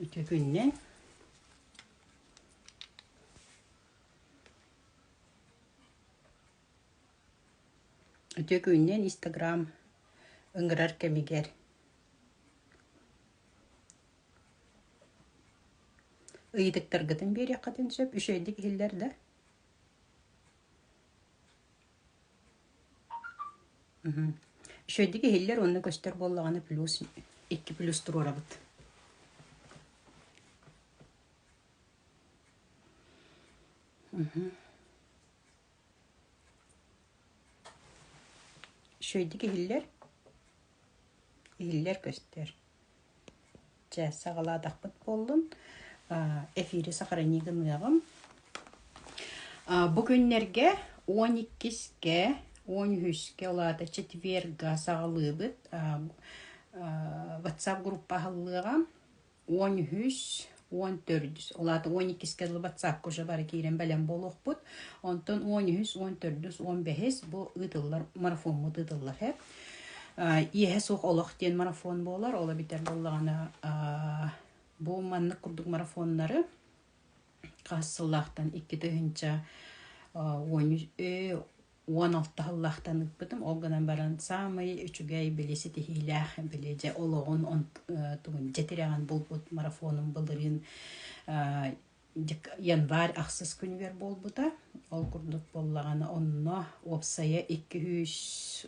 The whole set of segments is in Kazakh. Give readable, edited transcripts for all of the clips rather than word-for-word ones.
Öte günden Instagram ıngırar kemiger. Iydıktar gıdın beri kadın söp, üşeydik hillerde. Üşeydik hiller onu göster bollağını plus, 2 plus tur orabıt. Üşeydik hiller göster. Sağaladak bıt bollun. Efiri sakaranı gınıyağım. Bugünlerge 12'ge 13'ge olada четверга sağlıbıt WhatsApp gruppa hallığa 13 14 olada 12'ge WhatsApp koşa bari kiren belen boluqput. Ondan 13 14 15 bu ıdıllar marafon mu ıdıllar hep. İhe soğuk olaq diyen marafon bolar. Ola biter bollağına bu manlık kurduk marafonları Qasıllaqtan 2 döhünca 16 hallaqtan ıpbıdım. Olganan baran samay 3'ügey bilesi tihilaq bilece oloğun jetirağın bulbut marafonun bılırın yanvar aqsız günüver bolbuda. Ol kurduk bollağına onunla opsaya 200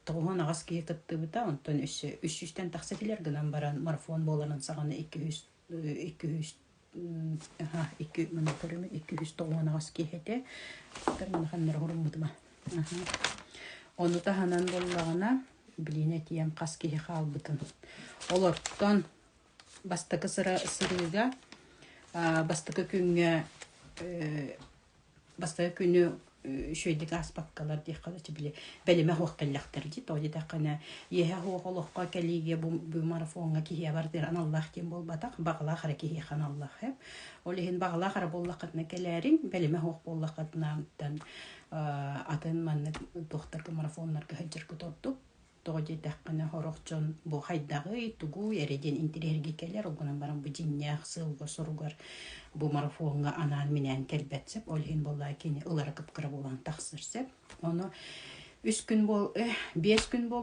Toğun ağız ki kıttıbıda. Ondan 300'ten taksetiler gınan baran marafon bolanın sağına 200 toğun ağız ki hede. Tarın xanlar horumuduma. Onu da hanan bollağına biline tiyen qas ki xalbıtın. Olortan bastakı sırıga bastakı günü şöydik aspakkalar diye kalıcı bile belime hoqqallaqtar dit o dedi qana yeha hoqoloqqa kaliga bu marafonga ki yabardır an Allah kim bolbataq bağla xara ki xan Allah hep olihin bağla xara bollaqatna kelerin belime hoq bollaqatnamdan atın manna doktor marafonlarga hajır kutottuk Тоғыды таққана хороқчон бұ хайдағы тугу ереден интерерге келер, олғынан баран бұ жиннях, сылғы, сұрғар бұ марафонға анан менен келбетсеп, олхин болла кені ұлары кыпқыры болан тақсырсеп. Оны 5 күн бол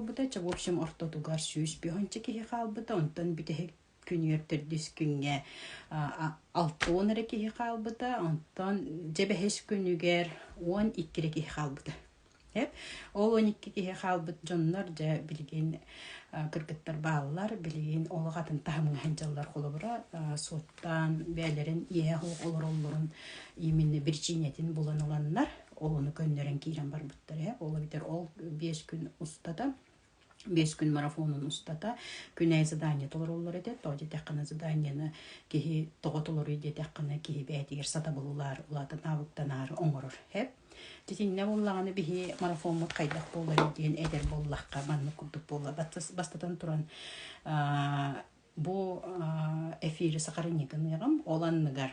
бұда, в общем, ортотугар сүйіс бүйончы кеге қал бұда, онтан бітеге күн ертірдіс күнге 6-10 кеге қал бұда, онтан жебе 5 күнігер 12 кеге қал бұда. Ол 12 кеге қалбыт жонлар жа білген кыргыттар бағылар, білген олығатын тағымын ханжалар қолы бұра, соттан бәлерін ие олар оларын еменне бірчинетін болан оланлар, олыны көнлерін кейрен бар бұттар. Олы бітер ол 5 күн ұстада, 5 күн марафонын ұстада, күн әй задания толар олар еді, тоғды тәққана заданияны кеге тоғы толар еді тәққана кеге бәйтігер сата болулар, олатын авыптан ары оңырыр. Тетинне боллағаны бихи марафонмут қайдақ болар еден әдер боллаққа манны күрдік болла. Бастатан тұран бұл эфирі сақарынегін еғім оланныгар.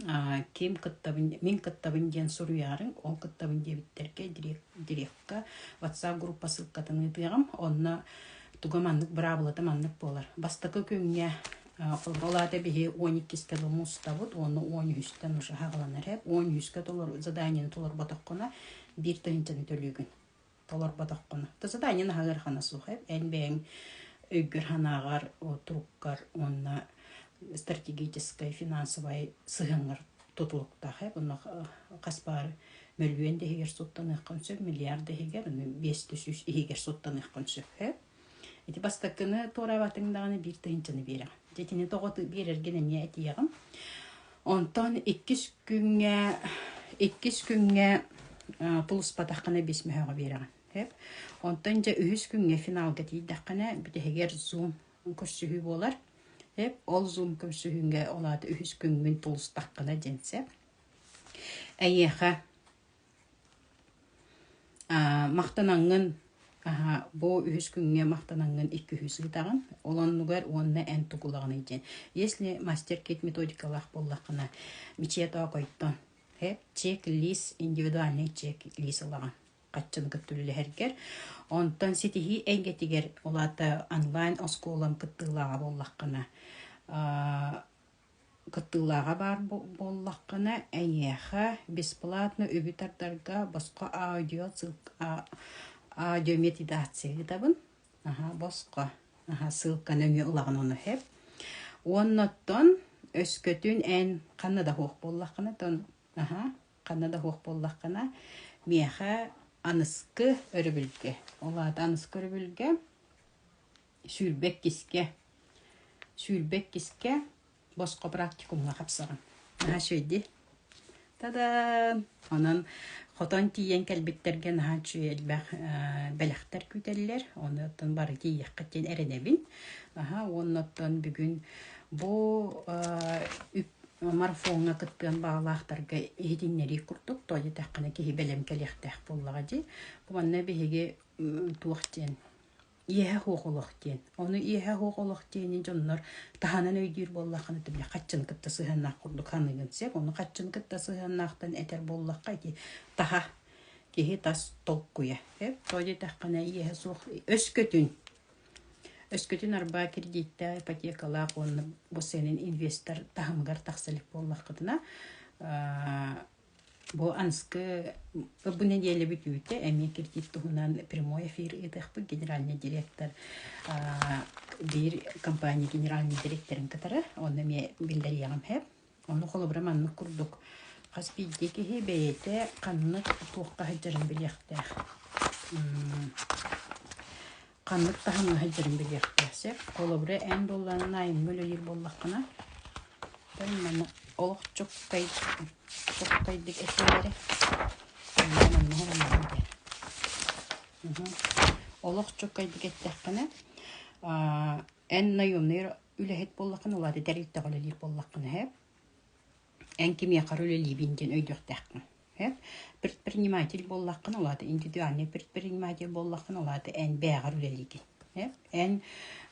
Мен кыттабын ден сұруярын, ол кыттабын дебіттерге дирекқа WhatsApp группа сылқатын еғім, онына туға маннық бірабылаты маннық болар. Бастықы күнге Олада бихи 12 мұстабыд, оны 13-тен ұшы хағыланар әп. 13-ке толар заданияны толар батаққына бір түйінтені төлігін. Толар батаққына. Заданияны хағыр қана сұқ әп. Әлбәң өйгір ханағар, тұрыққар, оны стратегическай, финансовай сығыңыр тұтылықтақ әп. Оны қаспары мөлбен дегер соттан еққан сөп, миллиард дегер, 500 егер соттан еққан сөп әп. Эти бастакыны тораватыңдағаны бір түйінтені беріғін. Жетіне тоғыты берергені не әтеғім. Онтан 2 күнге тұлыс батаққына 5 мүхіға беріғін. Онтан жа 3 күнге финалға дейдіққына бітегер зум көрсігі болар. Ол зум көрсігінге олады 3 күнген тұлыс таққына женсеп. Әйеға мақтанаңын Бу 3 күнге мақтанаңын 200 гитаган, оланнугар онна ән тугулаган ейден. Если мастер-кет методикалах боллақына мичета қойттан, чек-лист, индивидуальный чек-лист олаган. каччын кыттүллехергер. Онтон ситихи энгетигер олата онлайн осколам кыттылага боллаккана. Кыттылага бар боллаккана эйеха бесплатно үбүтардарга боско аудиометидация табын. Боско. Ссылка нөңе улаган оны хеп. Онноттон өскөтүн эн Канада хук боллаккана тон Канада хук боллаккана меха аныскы өрүбүлгө. Олат аныскы өрүбүлгө сүрбек киске боско практикумга капсаган. Шөйди. Тада онан хотон тиен келбиттерге нахачу белехтер күтеллер. Оннотон бары тиеккеттен эренебин. Оннотон бүгүн бу марафонга кыттыан баглаахтарга эдиннери курдук. Тоди тахкана ки белем келехтех боллагади. Бу манна беге туактен Иеха хуголохтен. Оны иеха хуголохтен жоннор таханан өйдүр боллаканы тибе каччын кытта сыханнак курдук ханыгын сеп, оны каччын кытта сыханнактан этер боллакка ки таха кихи тас толкуя. Тоди тахкана иеха сух өскөтүн арба кредитта ипотекалак оны бу сенин инвестор тахымгар таксалык боллаккытына бу анскы бу неделе бүтүтө эми кредит тугунан прямой эфир идыхпы генеральный директор бир компания генеральный директорын катары оны ме билдиргем хеп оны холобраманны курдук каспидеки хебейте каннык туукка хаджарын билехте каннык таханы хаджарын билехте сеп холобра эн долларын айын мөлөйүр боллаккана баймана олох чоккайдык эселери. Олох чоккайдык эттеккана эн наюмнер үлехет боллаккана улады дәрилтте голелир боллаккана хеп. Эн кимия карулели бинден өйдөктеккан. Хеп. Предприниматель боллаккана улады индивидуальный предприниматель боллаккана улады эн бәгар үлелиги. Хеп. Эн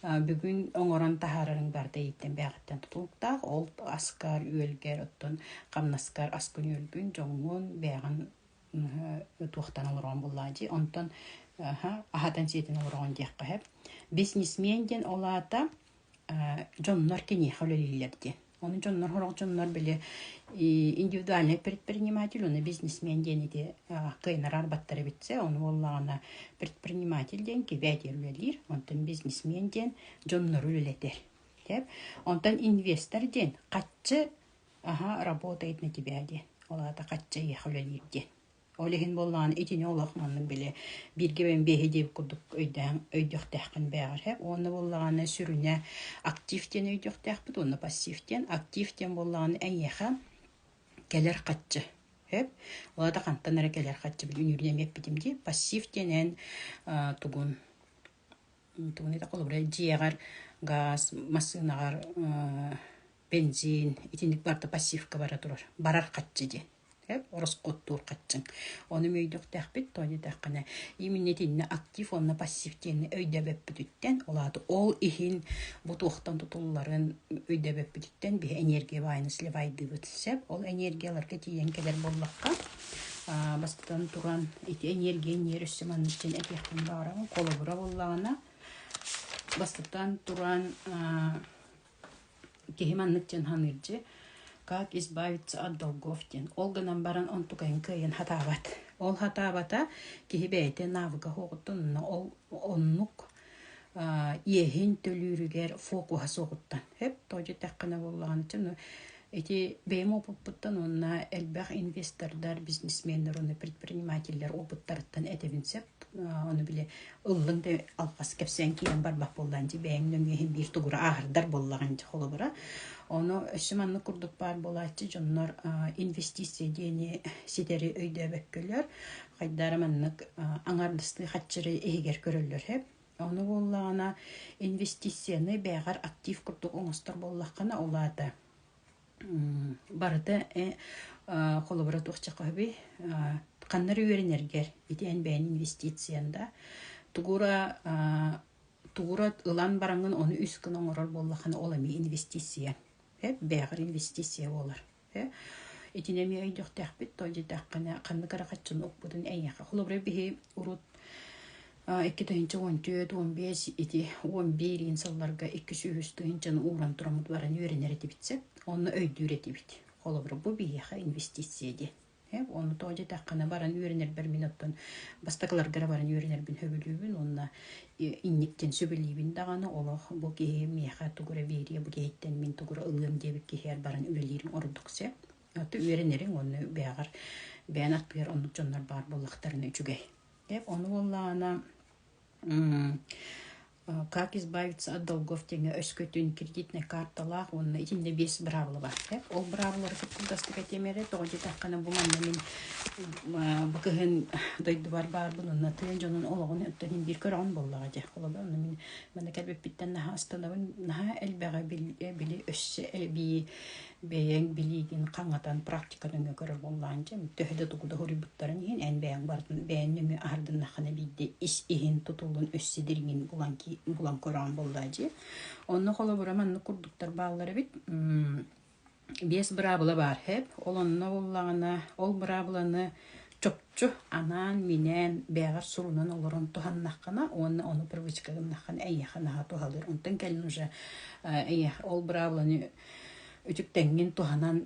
бүгүн оңорон тахарарын барда иттен бәгаттан тутулуктак ол аскар үөлгер оттон камнаскар аскын үөлгүн жоңун бәган туактан олорон буллажы онтон ахатан сетин олорон дияққа хеп бизнесменден олата жоннор кени халелилерди оны жоннор хорог жоннор биле индивидуальный предприниматель оны бизнесмен денеди кыйнар арбаттары битсе оны боллагана предприниматель ден кебедерлер онтон бизнесмен ден жоннор үлелетер деп онтон инвестор ден катчы работает на тебя ден олата катчы ехалелер ден олеген боллаган итине олохманның биле бирге мен беги деп кудук өйдөктәккән бәгәр хеп оны боллаганы сүрүнә активтен өйдөктәкбит оны пассивтен активтен боллаганы әйеха келер катчы хеп олада кантанара келер катчы бил үнүрдәмәп битимди пассивтенен тугун это колобра жиягар газ машинагар бензин итиндик барда пассивка бара турар барар катчы ди орос коттур катчың. Оны мөйдөктәкбит тони даккана. Иминетинне актив онна пассивтен өйдөбөп бүтүттен олады. Ол ихин бу туактан тутулларын өйдөбөп бүтүттен бе энергия байны сливайды бүтсеп, ол энергияларга тиен келер боллакка. Бастан туран ити энергия нерүсман үчүн эпехтен барам, колобура боллагана. Бастан туран кехиманныктен ханыржы как избавиться от долгов тен. Олганан баран он тукайын кыйын хатабат. Ол хатабата кихибейте навыга хоғыттын ол оннук ехин төлүрүгер фокуха соғыттан. Хеп тожи таққына болған için эти бейм опыттан онна элбах инвестордар, бизнесмендер, оны предпринимательдер опыттарыттан этевинсеп, оны биле ыллыңды алпас кепсен кейін барбақ болданжы беймнің ехин бир тугура ағырдар боллағанжы қолы бұра. Оны өсіманны күрдік бар болачы жоннор инвестиция дейіне сетері өйді бәккелер, қайдараманнық аңардысты қатшыры егер көрілер хеп. Оны боллағана инвестицияны бәғар актив күрдік оңыстар боллаққана олады. Барды қолы бұра тұқчықы би қаннары өрінергер етен бәйін инвестицияында тугура ылан бараңын оны үскін оңырар боллаққана олами инвестиция. Бәғір инвестиция олар. итинеми өйдөктәхбит тоҗитаккана канны каракатчын окбудун әйяха холобре бихи урут 2-15 ити 11 инсалларга 200 уран турамыт баран үйренерети битсе оны өйдүрети бит холобре бу бияха инвестиция де оны тоҗитаккана баран үйренер 1 минуттан бастакаларга баран үйренер бин хөбүлүбүн онна инниктен сөбүлүбүн даганы олох бу ки мияха тугура берия бу кейттен мин тугура ылым дебит кихер баран үлелерин ордуксе аты үйренерин оны бягар бәнат бер оны жоннар бар боллактарына үчүгей оны боллана как избавиться от долгов теңе өскөтүн кредитный карталар онна ичинде 5 бравлы бар ол бравлар кыптастыга темере тоҗи таккана бу манна мен бу кыгын дойду бар бунун тыйын жонун ологун өттөн бир көрөн боллага же колобан мен мен калбеп биттен хасталабын наха элбага били өссө би беян билигин каңатан практикадан көрөр болланчы төһөдө тугуда хорибуттарын ен эн беян бардын беяннеме ардын нахана бидде ис ихин тутулун өссөдирин булан көрөн болдажы онно холобураман курдуктар баалары бит 5 брабла бар хеп олонно боллагана ол брабыланы чопчу анан менен бегар сурунан олорон туханнаккана оны привычкагын нахана эйяхана тухалыр онтон келин уже ол брабыланы үтүктеңин туханан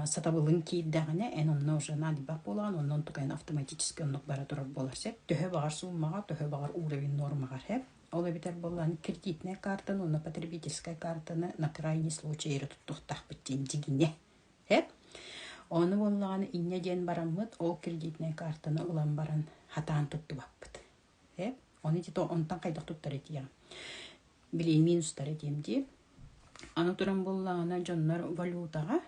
сатабылын кийдагына онно уже надибак болган оннон туган автоматически оннук бара турар боларса төһө багар суммага төһө багар уровень нормагар хеп ола битер болган кредитная карта но потребительская карта на крайний случай туттуктак биттин дигине хеп оны боллаган инне ден бараммыт ол кредитная картаны улам баран хатаан туттубаппыт хеп оны дито онтан кайдак туттар этиям билин минустар этимди аны туран боллагана жоннор валютага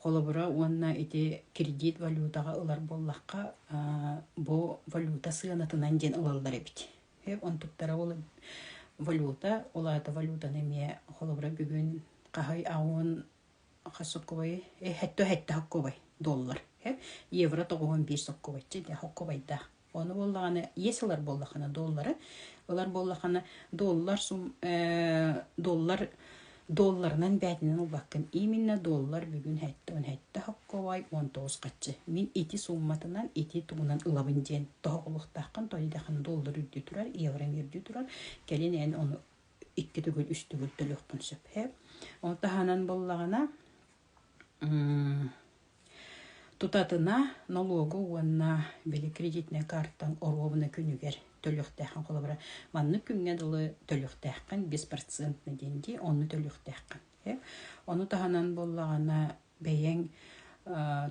холобура онна эти кредит валютага ылар боллакка бу валюта сыянатынан ден ылалдар эбит он туттара ол валюта олата валюта неме холобура бүгүн кахай аун хасоккобай хетто хаккобай доллар евро тогон 5 соккобай же хаккобайда оны боллагана есилар боллакана доллары олар боллакана доллар сум долларынан бәдинен улбаккын именно доллар бүгүн хетто хаккобай 19 катчы мин ити сумматынан ити тугунан ылабын ден тоголуктаккан тойдахан доллар үддү турар евро үрдү турар келин эн оны 2 түгүл 3 түгүл төлөккөн сөп оны таханан боллагана тутатына налогу уонна били кредитная картан оробуна күнүгер төлөктәхән колобра манны күнгә дылы төлөктәхән 5% денди оны төлөктәхән оны таханан боллагана бәян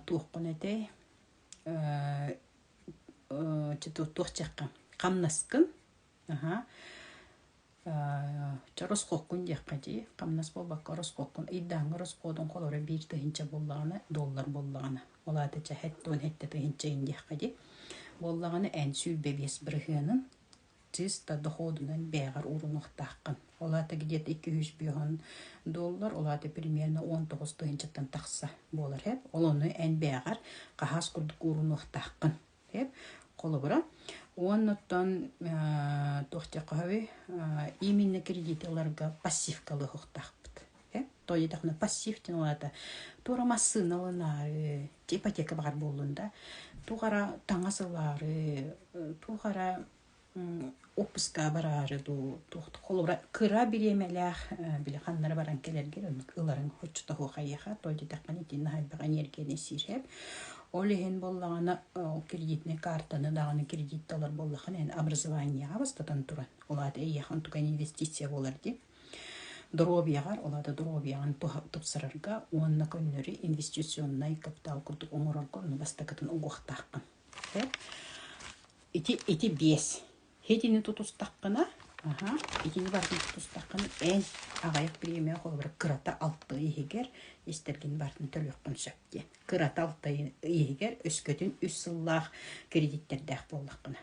туқкынете туқчакка камнаскын чарос коккун яккади камнас болбак рос коккун иддан рос кодон колора бир тыгынча боллагана доллар боллагана олата чахеттон хетте тыгынча индякади боллагана энсүл бебес брыхынын чиста доходунан бегар урунуктаккан олата где-то 200 бигон доллар олата примерно 19 тыгынчаттан такса болар хеп олону эн бегар кахас курдук урунуктаккан хеп колобура оннотон тохтякави именно кредитларга пассивкалы хуктакпыт тоydakna пассивтен олата турамасыналынары ипотека бар болунда тугара таңасылары тугара опуска барары ду тохт колора кыра биремелах биле ханнары баран келергер ыларын хочта хохаяха тоydakna итин хайбаган эргене сиреп олеген боллагана кредитный картаны даганы кредитталар боллаган эн образованиега бастатан туран олата яхан туган инвестиция болар ди дробиягар олата дробияган тупсарарга онна көннөри инвестиционный капитал курдук оңоролгон бастакатын угуктаккан ити 5 хетини тутустаккана итини бардын тутустаккана эн агаяк премия колбар кырата 6 егер истерген бардын төлөккөн сөпти кырата 6 егер өскөтүн 3 сыллах кредиттердах боллаккана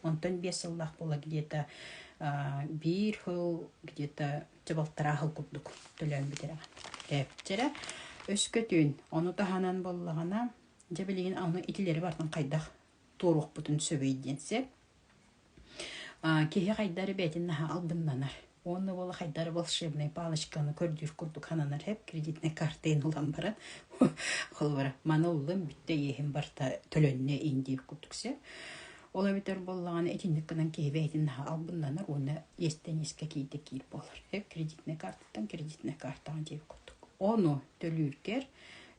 онтон 5 сыллах болла где-то бир хыл где-то жабалтара хыл курдук төлөм битереген жера өскөтүн ону таханан боллагана жебелеген аны итилери бардын кайдах торук бутун сөбөйденсе кеге кайдары бетин албыннанар Оны бол хайдар волшебный палочканы көрдүр курдук хананар хеп кредитный картын улан барат. Хол бара. Мана улым битте ехим барта төлөнне инди курдуксе. Ола битер боллаган этинниккенен кебейтин албынданар оны естениске кейде кип болар. Хеп кредитный картаан деп курдук. Оны төлүркер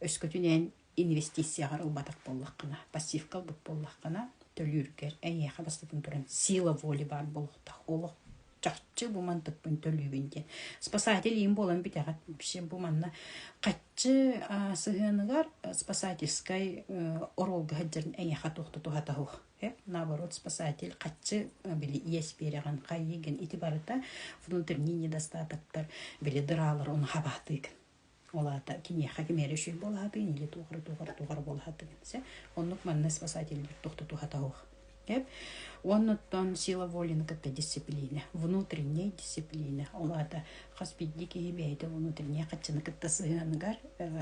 өскөтүнен инвестицияга ылбатак боллаккана, пассивкал бут боллаккана төлүркер эйе хабастын туран сила воли бар болукта. Олок чаччы бу мантыппын төлүбүнден. Спасатель им болан битагат бишем бу манна каччы сыгыныгар спасательской оролга хаджырын эйе хатукту тухатаху. Наоборот, спасатель каччы били ес береген кайыген итибарыта внутренний недостатоктар били дыралар оны хабатыгын. Олата кине хакимере шүй болады, или тугар болады. Оннук манна спасатель тухту хатаху. Оннуттан сила волины как-то дисциплина, внутренняя дисциплина. Олата хаспиддики хибейте внутренняя каччыны как-то сыгыныгар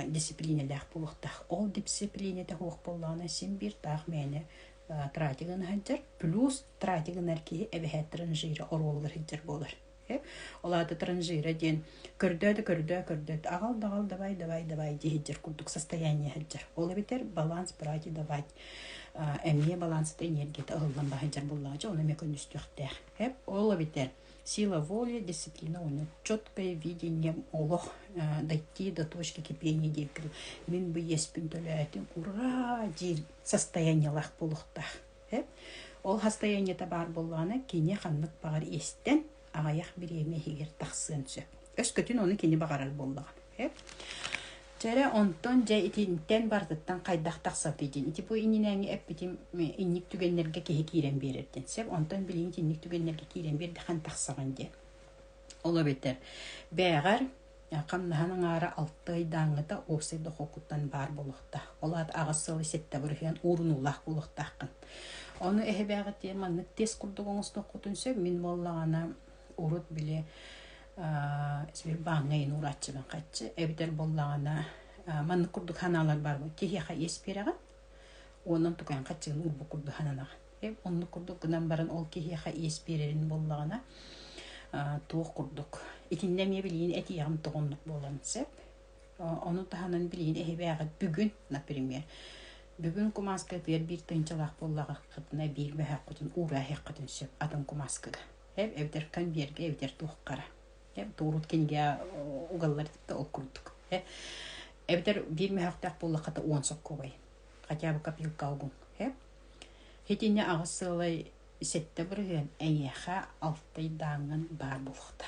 дисциплина лях полухтах. Ол дисциплине тахух поллана симбир тах мене тратиган хаджар, плюс тратиган арки эбехет транжира оролгар хаджар болар. Олата транжира ден көрдөд, агал давай дихиджар курдук состояние хаджар. Ола битер баланс прати давать. Эмне баланс энергия агылдан бахаджар боллача, оны мекон үстүхтер. Ола битер сила воли, дисциплина, оны четкое видение олох дойти до точки кипения декрил. Мин бы еспин төлөтин ура дир состояние лах полухтах. Ол состояние табар боллана кине ханнык багар эстен агаяк биреме хигер таксын сөп. Өскөтүн оны кине багарар боллаган. Жара онтон жа итинтен бардыттан кайдак таксап дейдин. Ити бу ининеңи эппитим инник түгеннерге кеhe кирен берерден. Сеп онтон билин инник түгеннерге кирен берди хан таксаган де. Ола бетер. Бәгәр камнаһаның ара 6 айдаңыта осыйда хокуттан бар болукта. Олат агысылы сетте бүрген урнулах болуктакын. Оны эһебәгә теманы тез курдугыңызды кутунса мин боллагана урут биле Сбер баңайын уратчыбын қатчы. Эбдер боллағана манны күрді ханалар бар бұл. Техеха еспереген. Онын тұқайын қатчығын урбу күрді хананаған. Онны күрді күнан барын ол техеха есперерін боллағана туық күрдік. Итіндеме білейін әті яғым тұғынлық болан сәп. Оны тұханын білейін әхебәғыт бүгін, например. Бүгін кумаскатыр бір тыңчалақ боллаға қытына бір бәхәк құтын ура әхек құтын сөп атын кумаскаға. Эбдер конверге, эбдер туық қара. Турут кенге угаллар ол курдук. Эбдер бир мехактак боллаката 10 соккобай. Хотя бы копилка алгун. Хетине агысылай сетте бүрген эйеха 6 айдаңын бар болукта.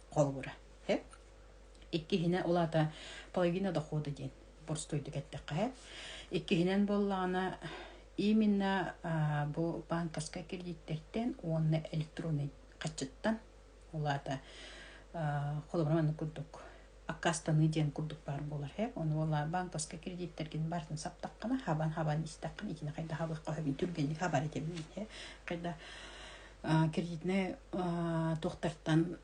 Колбура. Иккихине олата половина дохода ден. Борстойду кеттек. Иккихинен боллана именно бу банковская кредиттерден онны электронный качыттан олата холобраманы курдук. Аккастаны ден курдук бар болар. Оны ола банковская кредиттерген бартын саптаккана хабан истаккан итине кайда хабыкка хабин түргенлик хабар этебин. Кайда кредитне токтартан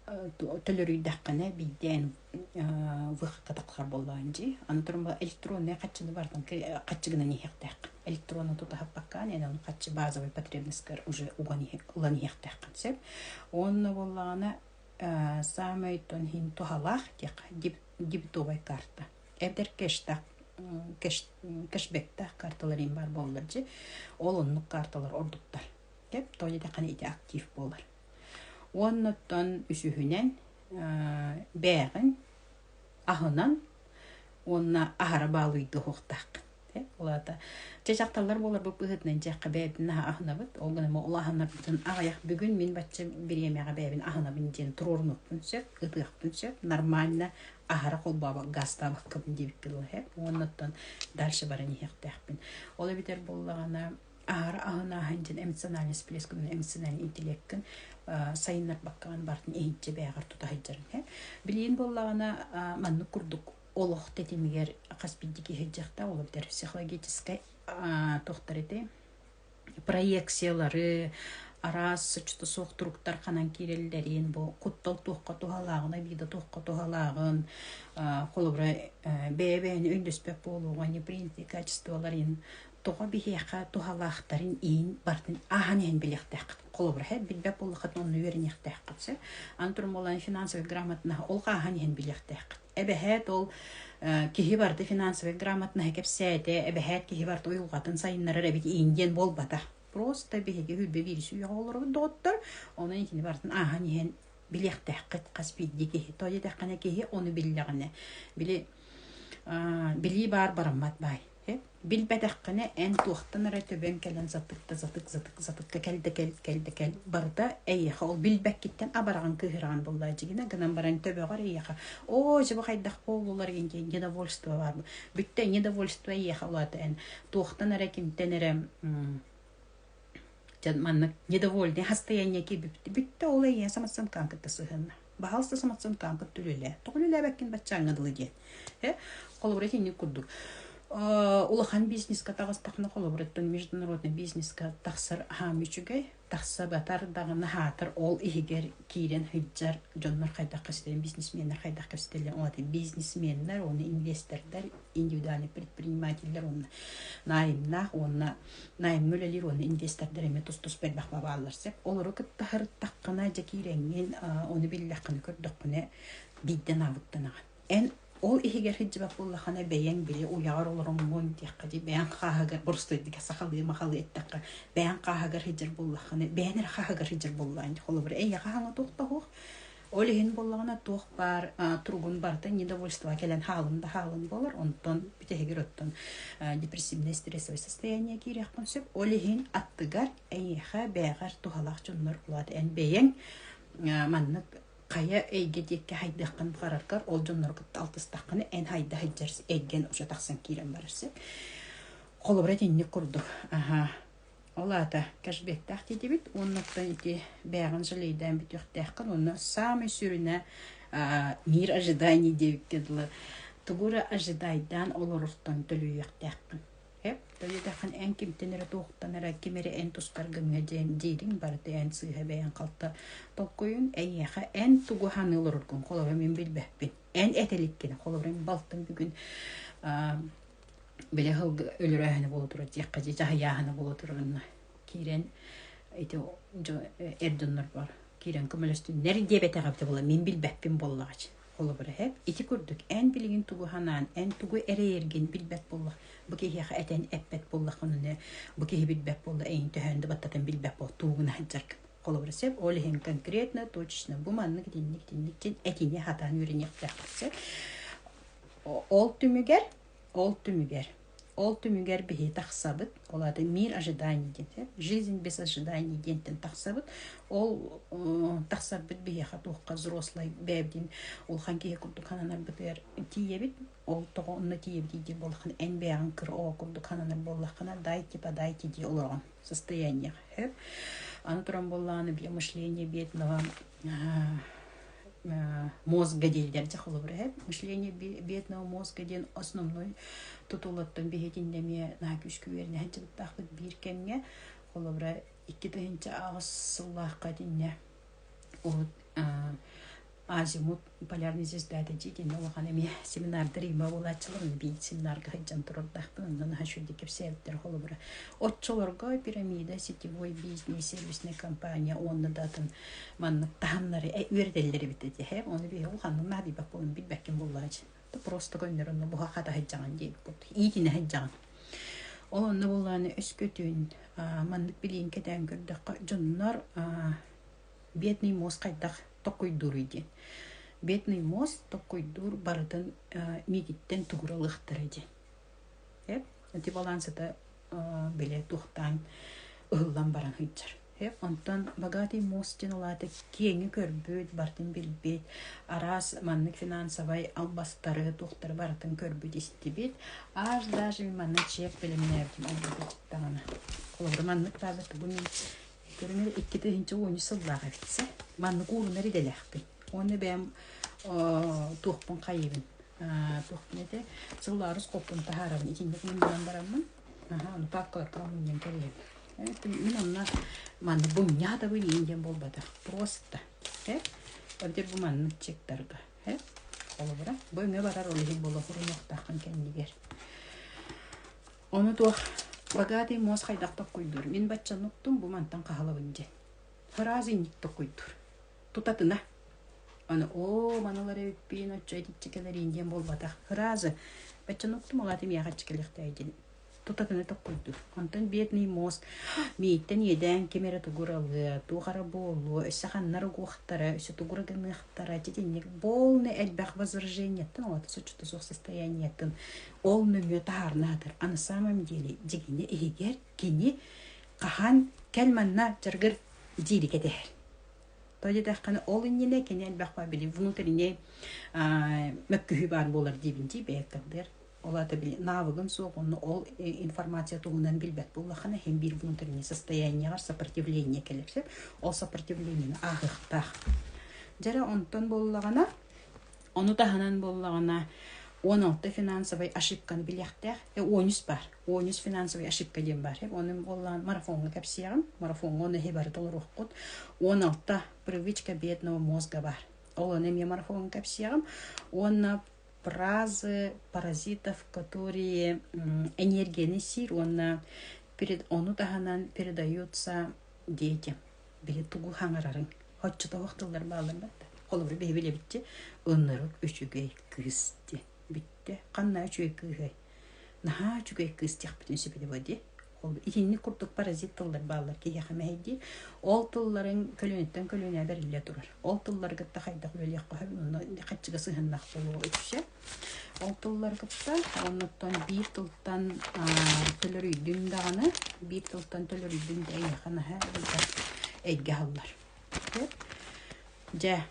төлөрүйдаккана биден выхкатаклар болланжи. Аны турма электронный качыны бартын качыгына нехтак. Электронный тутахаппаккан, аны качы базовый потребностьтер уже улани хектаккан сеп. Онны боллагана самый тонхин тухалах тек дебетовая карта. Эбдер кэшбэкта карталарин бар болларжы. Ол оннук карталар ордуктар. Кеп тойда каныйда актив болар. Оннуттан үсүхүнен бээгин ахынан онна ахара баалуйду хуктак. Олата жакталар болар бу быгытнан жакка бэбин ахнабыт. Олгана молаханнардын агаяк бүгүн мен бачча биремега бэбин ахнабын ден турорнуптун сөп, ытыктын сөп, нормально ахара колбаба гастабык кабын деп било хеп. Оннуттан дальше барани хектакпин. Ола битер боллагана ахара ахна ханжын эмоциональный всплескын, эмоциональный интеллекткин сайыннар баккан бартын эйитче бээгар тутахыджарын. Билин боллагана манны курдук. Олох тетимигер каспиддики хеджакта ол битер психологический тохтарыты проекциялары арас что соктуруктар канан кирелдерин бу куттал тухка тухалагына бида тухка тухалагын холобра бебени өндөспөк болгон принципи качестволарын туга бихеха тухалактарын ин бартын аханен билектак колобрахе билбеп буллахат онну вернехтэх кытсы антурм болан финансовый грамотна ол кахан ен билехтэх эбехет ол кихи барды финансовый грамотна кепсете эбехет кихи бард уйулгатын сайыннары ребит инден болбата просто беге хүлбе вирусу яолор доттор оны итини бартын ахан ен билехтэх кыт каспиддики тоje тахкана кихи оны биллегне били били бар барамат бай билбетаққаны ән туақтанара төбен кәлін затық кәлді барда әйеха ол билбәк кеттен абараған күйіраған болда жегіне гынан баран төбеғар әйеха о жібі қайдақ болулар енген недовольство бар бүтті недовольство әйеха олады ән туақтанара кемтенері манны недовольный состояние кебіпті бүтті ол әйе саматсан канкытты сығынна бағалысты саматсан канкыт түлілі тұғылілі бәккен бәтчаңыдылы ден қолыбырет ені күрдік улахан бизнесқа тағыстақны қолыбыреттің международный бизнесқа тақсыр хамичугай тақса батар дағыны хатыр ол игер кирен хиджар жоннор қайдақ қыстелен бизнесменнер қайдақ қыстелен олаты бизнесменнер оны инвестордар индивидуальный предпринимательдер оны найымнақ оны найым мөлелер оны инвестордар еме тұс бәлбақ бабалар сеп олары күттахыр таққына жакиренген оны биллаққыны көрдіққыны бидден авыттанаған ол ихигер хиджибак буллахана бәян биле уягар олорон мон тияккади бәян хаагар бурстойдик сахалы махалы эттакка бәян хаагар хиджер буллахана бәянер хаагар хиджер буллан холобр эя хааңа тохтох олихин буллагана тох бар тургун барда недовольство келен халын болар онтон битегер оттон депрессивное стрессовое состояние кирек консеп олихин аттыгар эйха бәягар тухалак жоннор булат эн бәян маннык Кая эйгедекке хайдаққан қараркар ол жонноргытты алтыстаққаны ән хайда хайджарсы әйген ұша тақсан кейлен барысы. Қолыбырат енне күрдік. Ол ата кәшбектақ деді бит, оннықтан еті бәғын жылейден бит өқтәққын, оны самый сүріне мир ожиданий девік кеділі. Тұғыры ожидайдан олар ұрттан төлі өқтәққын. Тойдаққан ән кемтенері тоқтанара кемері ән тұстарғыңа дейдің барды ән сыйға бәйін қалта тоққойын әйеға ән тұғы ханылыр ұргын қолыра мен білбәппен. Ән әтеліккені қолыра мен балтын бүгін біле ғылғы өлір әхіні болу тұры, деққази жағы яғыны болу тұрғынна. Кейрен әрдінлер бар. Кейрен көмілістің нәрі дебеті ғабды бола, мен білбәппен болағач. Қолыбыра әп, еті көрдік, ән білген тұғы ханан, ән тұғы әрі ерген білбәп болақ. Букеһи әтен әппет буллахыны букеһи билбәп булды әйин төһәнде баттан билбәп бул тугына хаҗарк колобрасеп олehen конкретно точно бу манны динник әтине хатан үренек тәхсә ол түмүгәр бихи тахсабыт олады мир ожиданий ден жизнь без ожиданий дентен тахсабыт ол тахсабыт бихи хатуққа взрослый бәбдин ол ханки курду кананар битер тиебит ол тоғонна тиебди ди болхан энбеан кыр о курду кананар боллахана дайте ди олорган состояние хеп аны туран болланы бе мышление бедного мозга делдер жахылыбыр мышление бедного мозга ден основной тутулаттан бехетиндеме накүшкү берне ханчыбыттахбыт биркемге холобра 2-нче агыс сыллахка динне ол азимут полярный звезда дедин олган семинарда Рима булачылын би семинарга хаҗан турдахтын андан хашуди кепсеттер холобра отчолорго пирамида сетевой бизнес сервисная компания онда датын манны таһаннары үрделлери битти хеп оны би олганны нади бак болун билбеккен буллач просто гөннөрүн бу хаката хаҗан дип итине хаҗан онны булланы өскөтүн манны билин кетен көрдө жоннор бедный мозг кайдак такой дурыйди. Бедный мост такой дур бардын мигиттен тугуралыктырыди. Эти балансыда беле тухтан ыллан баран хыджар. Онтан богатый мост жиналады кеңи көрбөт бардын билбет. Арас маннык финансовый албастары тухтар бардын көрбөт истибет. Аж даже манны чек билимнердим албастаны. Колор маннык табыт буны көрүнөр 2-нче сыллага битсе. Манны курунар иделехпин. Оны бем тухпун кайыбын. Тухпунете сылларыс копун тахарабын. Ичиндек мындан барамын. Аны пакка тамын кереп. Мен онна манны бумнята бу инден болбады. Просто. Ордер бу манны чектерге. Олобра. Бу эмне барар олеген боло хурунуктакан кендигер. Оны тух богатый моз хайдактап койдур. Мен батчан уктум бу мантан кахалабын же. Фразинник токуйдур. Тутатына. Аны маналары өппейін отчу этичекелер инден болбатақ. Фразы. Бәтчен оқтым олатым яғачекелектәйден. Тутатына токуйдур. Онтан бедный мост. Мейттен еден кемері тугуралы, туғара болу, өссақаннар уғықтара, өссі тугура гынықтара, тетенек болны әлбәқ возражениеттін, олаты сочуты соқ состояниеттін. Ол нөмет ағарнадыр. Аны самом деле, дегені егер кені қахан кәлманна жарғыр дейді кетер. Тоді дәққаны ол үніне кені әлбәқ ба білі внутріне мәккүхі бар болар дейбінде бәйіқтірдер. Олата били навыгын соғынны ол информация туғынан билбәт боллақана хем бір внутреннее состояние сопротивление келерсеп, ол сопротивлениені ағықтақ. Жара онтан боллағана, оны таханан боллағана 16 финансовый ошибканы билектәк, 13 бар. 13 финансовый ошибка дем бар. Оның боллаған марафонға кәпсияғым, марафонға оны хебары толыр оққыд. 16 привычка бедного мозга бар. Ол оны ме марафонға кәпсияғым, оны фразы паразитов, которые энергия несир, ону таханан передаются детям. Били тугу хаңарарын. Хотчыта вақтылар балын бәтті. Қолыбыр бейбеле бітті. Онырық үшігей кызды. Бітті. Қанна үшігей кызгай. Наха үшігей кыз тек бүтін сөпеді бөді. Итинни курдук паразит тылдар баллар кияха мәйди. Ол тылларын көлөнеттен көлөнә бериле турар. Ол тыллар гытта хайдак бөлек кахып, уны качыга сыгыннак болуу үтүшә. Ол тыллар гытта оннан бир тылтан төлөрү дүндаганы, бир тылтан төлөрү дүндә яхана ха әйгә халлар. Жа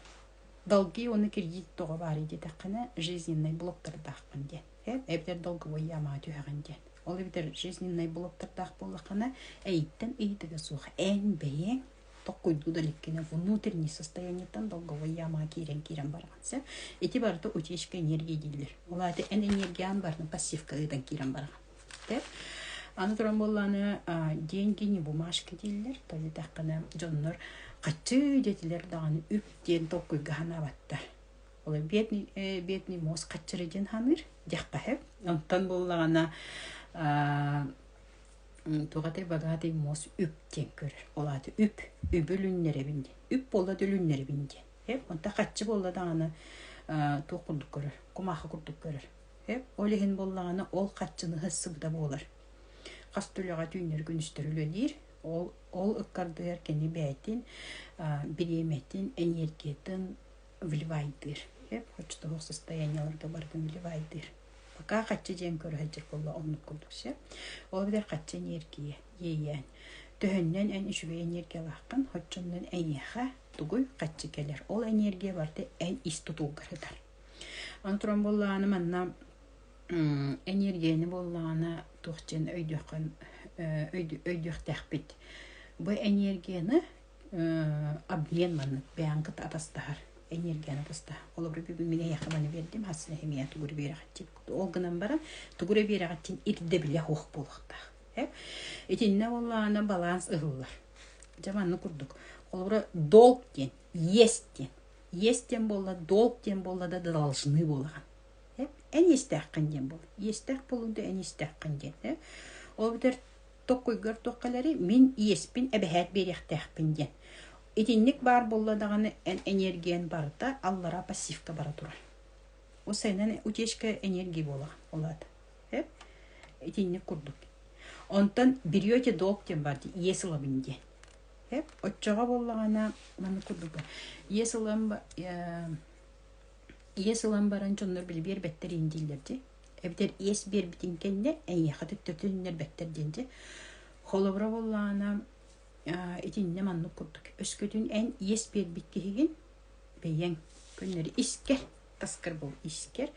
долги оны кредит тога бар иде тақына жизненный блоктар даққан ден. Эбдер долговой яма түйәген ден. Ол битер жизненный блоктар боллақана әйттен әйтігі суға ән бәйен тоққойду далеккене внутренний состояниетан долговой яма кирен барғанса. Эти барды утечка энергия дейділер. Ол әті ән энергиян барын пассивка ыдан кирен барған. Аны тұран болланы деньги не бумажка дейділер. Толи таққана жоннор қатты детилер дағаны үптен тоққойға хана баттар. Ол бедный мозг қатчырыден ханыр, дяққахып. Онтан боллағана туғатыр бағатый моз үптен көрір. Олады үбіліннері бінде. Үп болады үліннері бінде. Онта қатчы болладағаны тоқырдық көрір, құмақы құрдық көрір. Олеген боллағаны ол қатчыны ғысы бұда болар. Қастылыға түйінер күністер өлелер. Ол ұққардығыр кені бәйтін, біреметін, энергетін вливайдыр. Хочтығық состоянияларға бардың вливайдыр. Пока қатчы жен көрі әжір болла онық күлдіксе. Ол бідер қатчы энергия, ейен. Төхіннен ән үшігі энергия лаққан, хоччыннан әнеға тұғый қатчы келер. Ол энергия барды ән исті тұғырыдар. Антыран боллағаны манна энергияны боллағаны тұқчын өйдіқ тәқпет. Бұл энергияны обмен манны бәңгіт атастағар. Энергияны атаста. Олы бір мене яқыманы бердім, хасына хемия тұғыры бері ғаттен. Олғынан баран тұғыры бері ғаттен ирді біле хоқ болуқтақ. Етеніне олағына баланс ұғылар. Жаманны күрдік. Олы бір долг ден, естен. Естен болла, долг ден болла да должны болған. Ән естәққан ден бол. Естәқ болуды ән естәққан ден. Олы бір тоққойгар тоққалары мен еспен әбәхәт беректәқпен ден. Итинник бар болладағаны энергиян барда аллара пассивка бара тұрар. О сайнан утечка энергия болаған олады. Итинник күрдік. Онтан берете долгтен барды, есілабын ден. Отчаға болағана маны күрдік бар. Есілан баран жонлар білі бер бәттер ендейлерді. Әбдер ес бер бітінкенде әйеқа түттірдіңдер бәттер денде. Холыбыра болағана итинне манны күрдік. Өскөтін ән ес бер біткеген бәйен көнлері искер, таскар бол искер.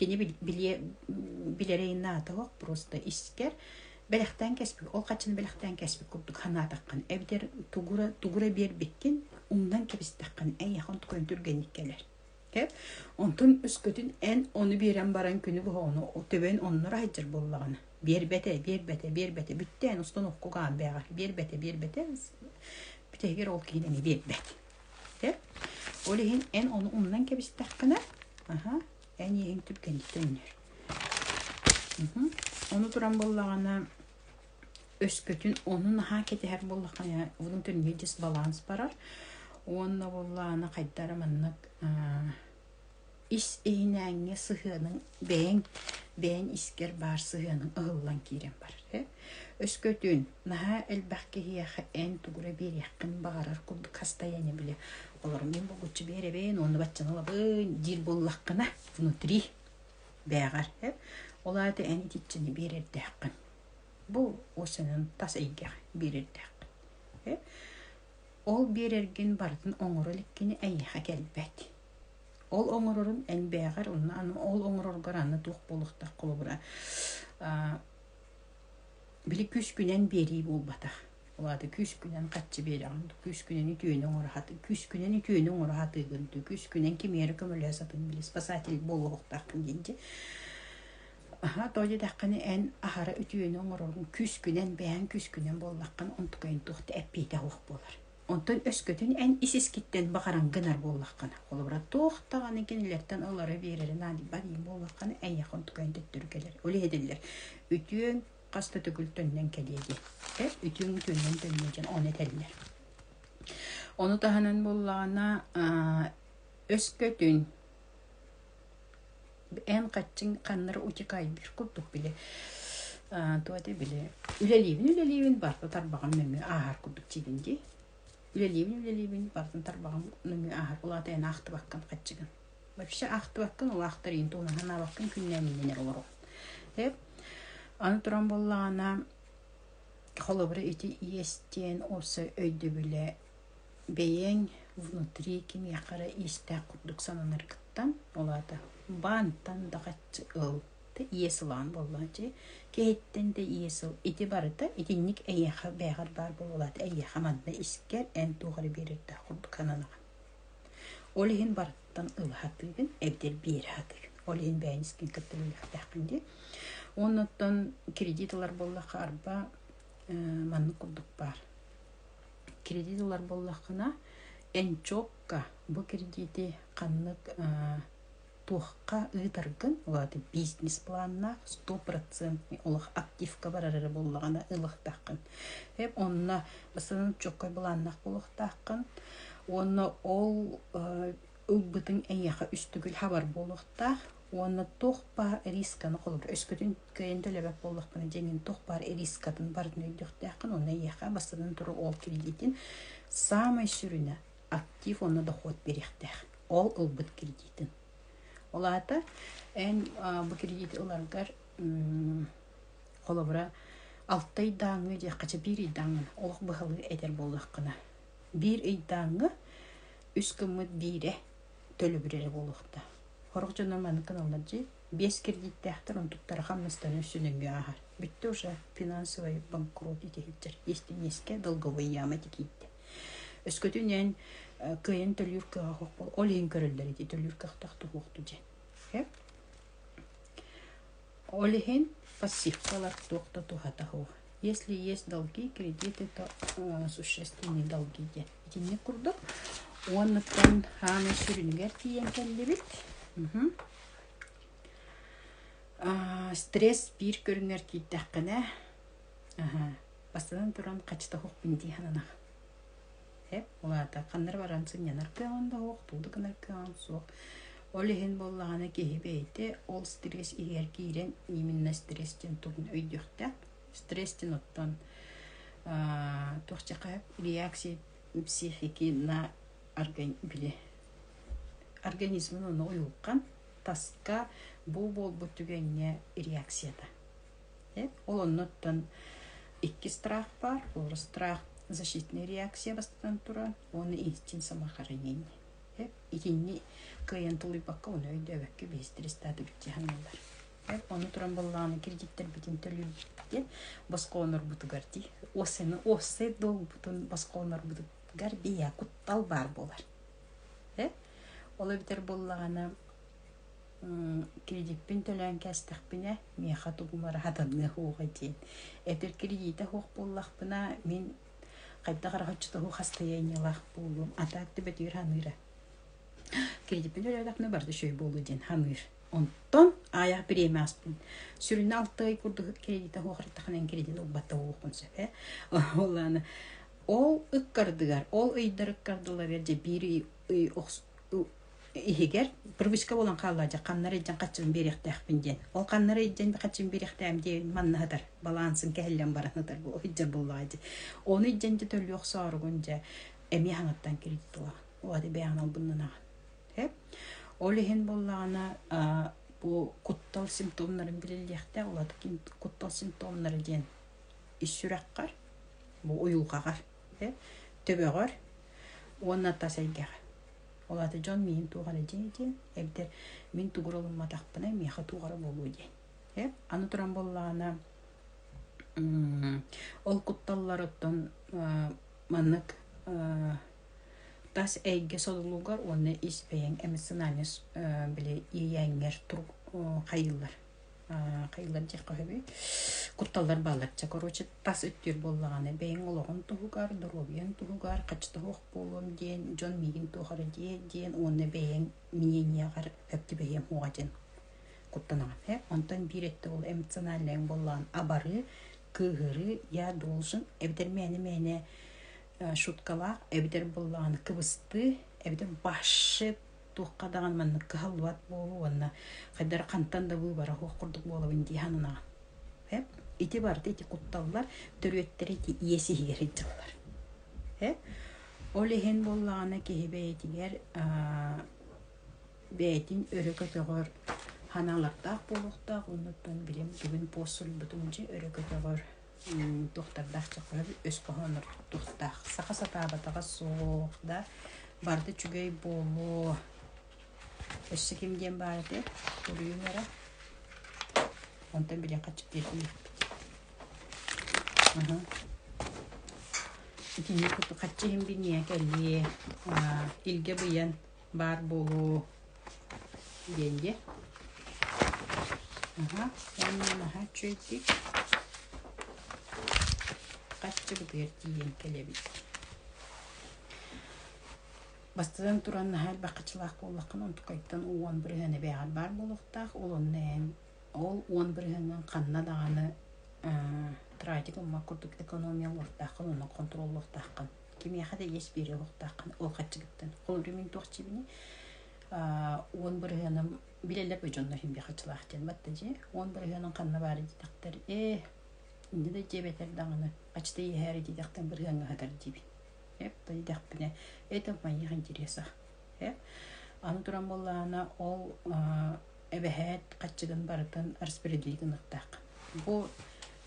Кені білерейін атығық, просто искер. Бәліқтен кәспік, ол қачын бәліқтен кәспік күрдік хана таққан. Әбдер туғыра бер біткен, ондан кәбіс таққан әйеқын түкөн түргенік келер. Онтun üskütün en onu biren baran günü bu onu o töben onlara hacır bollağını. Bir bete bitti en ustan okugan beğer. Bir bete bütehger ol kiyini bir bete. Olihin en onu ondan kebis takkına. En yeğin tüpken dönür. Onu duran bollağına өскөтүн onun ha кетер боллакая bunun төнге дисбаланс барар. Онна боллана кайдара маннык ис эйнәңе сыһының бәйн искер бар сыһының ыһыллан кирен бар. Өскөтүн наһа элбәхке хияхы эн тугура бер якын багарар курдук хастаяне биле. Олар мен бугучу беребен, оны баччана бын дил боллаккына внутри бәгәр. Оларды әни титчини берерде хакын. Бу осынын тас эйге берерде хакын. Ол берерген бардын оңороликкени әйяха келбәт. Ол оңорорун ән бәгәр, ол оңороргар аны тух болуктак кулубура. Били күс күнен бери болбата. Оларды күс күнен катчы берегин, күс күнен үтүөнүн орахаты, күс күнен үтүөнүн орахаты гынды, күс күнен кемери көмөлөсатын били спасатель болуктакын динди. Тоди дакканы эн ахара үтүөнүн орогун күс күнен бәян күс күнен боллаккан онтукайын тухты эппейте хук болар. Онтон өскөтүн эн исискиттен бакаран гынар боллаккан. Олбура тохтаган экенлерден алары берерин али бади боллаккан эн якын tukayын төттүргелер. Оледелер. Үтүөн каста төгүлтөндөн келеди. Үтүөн төннөн он этелер. Оны таханан боллагана өскөтүн эн каччын каннары утикай бир курдук биле. Туады биле. Үлелибин бар тарбаган мөмө ахар курдук чигинди. Үлелибин бардын тарбаган мөмө ахар булаты эн акты баккан каччыгын. Вообще акты баккан ол актырын туна хана баккан күннәминнер олор. Аны туран боллагана холобра ити естен осы өйдө биле бейен внутри ким якара исте курдук сананыр кыттан олады. Бантан дагачы ыл те иесилан боллачы кеттен де иесил ити барыта итинник эйяха бягар бар боллаты эйяха манна искер эн тугары берерде курдук кананаган. Олихин барыттан ыл хатыгын эбдел бир хатыгын. Олихин бәйнискен кыттылык тахкынди. Оннотон кредитлар боллака арба манны курдук бар. Кредитлар боллакына эн чокка бу кредити каннык тухка ыйтаргын оларды бизнес планна 100% олық активка барары боллагана ылыктакын. Онна басынын чоккой буланнак болуктакын. Онна ол ылбытын эйяха үстүгүл хабар болуктак. Онна тохпа рисканы колур. Өскөтүн көйөндөлөбөк боллакпын жеңин тохпар рискатын бардын өйдөктакын. Онна эйяха басынын туру ол кредитин самый сүрүнө актив онна доход беректак. Ол ылбыт кредитин. Олата эн бу кредит оларгар колобура алтай даңы же кача бир даңы олук бахылы этер болдуккана. Бир даңы үскөмөт бире төлө бире болукта. Хорок жонорман каналдар же 5 кредиттер онтуктар хаммастан өсүнөнгө ахар. Бүтті уже финансовый банкрот етелдер. Если неске долговой яма текейді. Өскөтінен көйен төлүркі ағық бол. Олейін көрілдер еді төлүркі ақтақты оқты ден. Олейін пассивкалар тоқта тухата хуға. Если есть долги, кредиты, то существенные долги ден. Эти не курдық. Оны тон ханы сүрінгер тиен кәлі білд. Стресс бир көрүңөр кийдаккана. Бастан туран качта хок бинди ханана. Олата кандар барансын янар кыганда хок туду канар кыган сок. Олехин боллагана кехибейте ол стресс игер кирен именно стресстен тугун өйдөктө. Стресстен оттон тохчакап реакция психики на организмин оны уюлкан таска бу бүтүгенне реакцияда. Ол оннотон икки страх бар, ол страх защитная реакция бастан тура, оны инстинкт самохранения. Икинни кыйынтылы бакка оны өйдөбөккө бестрестады бүтчеханалар. Оны туран боллаганы кредиттер битин төлүлден баска онор бутугарди. Осы дол бутун баска онор бутугар бия куттал бар болар. Ола битер боллаганы кредитпен төлөн кастакпына меха тугумара хатанны хуга ден. Этер кредита хук боллакпына мен кайда карачыта ху хастаянялах болум. Атакты бетир ханыра. Кредитпен төлөдакны барды шөй болу ден ханыр. Онтон аяқ біремаспын. Сүрін 6 ай күрді кредиті хоғырттақынан кредиті ұлбатта оғын сөп. Оланы ол ыққардығар, ол үйдір ыққардылар ерде бір ихигер привычка болан қаллажа қаннар еджен қачын беректі ақпенден. Ол қаннар еджен қачын беректі әмде манны хатар, балансын кәллен баранатар бұл үйдер боллайды. Оны едженде төлі оқсарығынша әме хаңаттан кредит олаған. Олады бәян ал бұннан аған. Ол ехен боллағына bu kutsal simptomların bilirlikte oladı ki kutsal simptomları diyen işsürekkar, bu uyulğağar, töbeğar, onunla da selgeğar. Oladı John min tuğara diyen, evdir min tuğur olunma taqpına miyağı tuğara bolu diyen. Anı duran bollağına ol kutsallar ottan manlık tas ege solulugar onu ispeyen emsionalis bile yiyenler tur kayıllar diye kahve kutsallar bağlatça korоче tas ötür bollağını beyin olağın tuğugar durubiyen tuğugar kaçta hoq bolum diyen John migin tuğara diyen onu beyin miyenyagar öptü beyin hoğacın kuttanagan ondan bir etti ol emsionalis bollağın abarı kıhırı ya dolsun evder meni шуткала эбидер булланы кыбысты эбидер башы туққадаган манны калват болу анна кайдар кантан да бу бара хокурдук болу инди ханына ити барды ити кутталлар төрөттери ити иеси хигерҗаллар олехен булланы кебейтигер бейтин өрөкөтөгөр ханаларда болукта онуттан билем бүгүн посул бутунчи өрөкөтөгөр тухтардах чакыр өс кохонор тухтах сака-сата батага соқда барды чүгөй болу өссө кимден барды көрүүмөрө онтан билен качып кетти итини куту качым бине келди илге буян бар болу денге онна чөйдик Kaççı bu diyen kelebek. Бастыдан туран хәл бакычлак боллакын онтукайттан 11 генә бәгәр бар булыктак олоннан ол 11 генә канна даганы тратик макурдук экономия ортакын оны контроллуктакын кимия хәдә еш бире уктакын ол качыгыттан ол ремин тохчибини 11 генә билелеп өҗөннә һәм бакычлак дигән баттыҗи 11 генә канна бар дидактыр инде дә җебетер даганы ачты яһәри дидактан бер генә хәтер диби бұл дәқпіне это моих интересах аны туран боллана ол эбехет качыгын барытын распределителен ыктак бу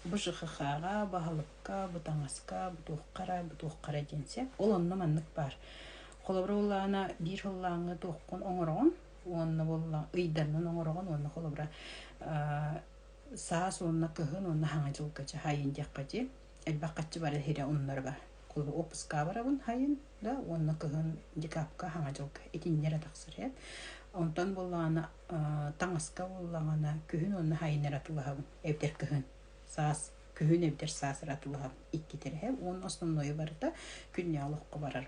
жыхыхага бахалыкка бутаңаска бутуққара денсе ол онны маннык бар холобра боллана бир холлаңы тоқкон оңорогон онны болла ыйданын оңорогон онны холобра саас онна кыхын онна хаңажылкачы хайын дяккачы элбаккачы бар хире оннор бар Кулу опуска барабын хайын да онны кыгын дикапка хаңажылка этиннер атаксыр онтан боллана таңаска боллагана күһүн онны хайын аратылабын эбдер кыгын саас күһүн эбдер саас аратылабын иккитер он основной барда күннялыкка барар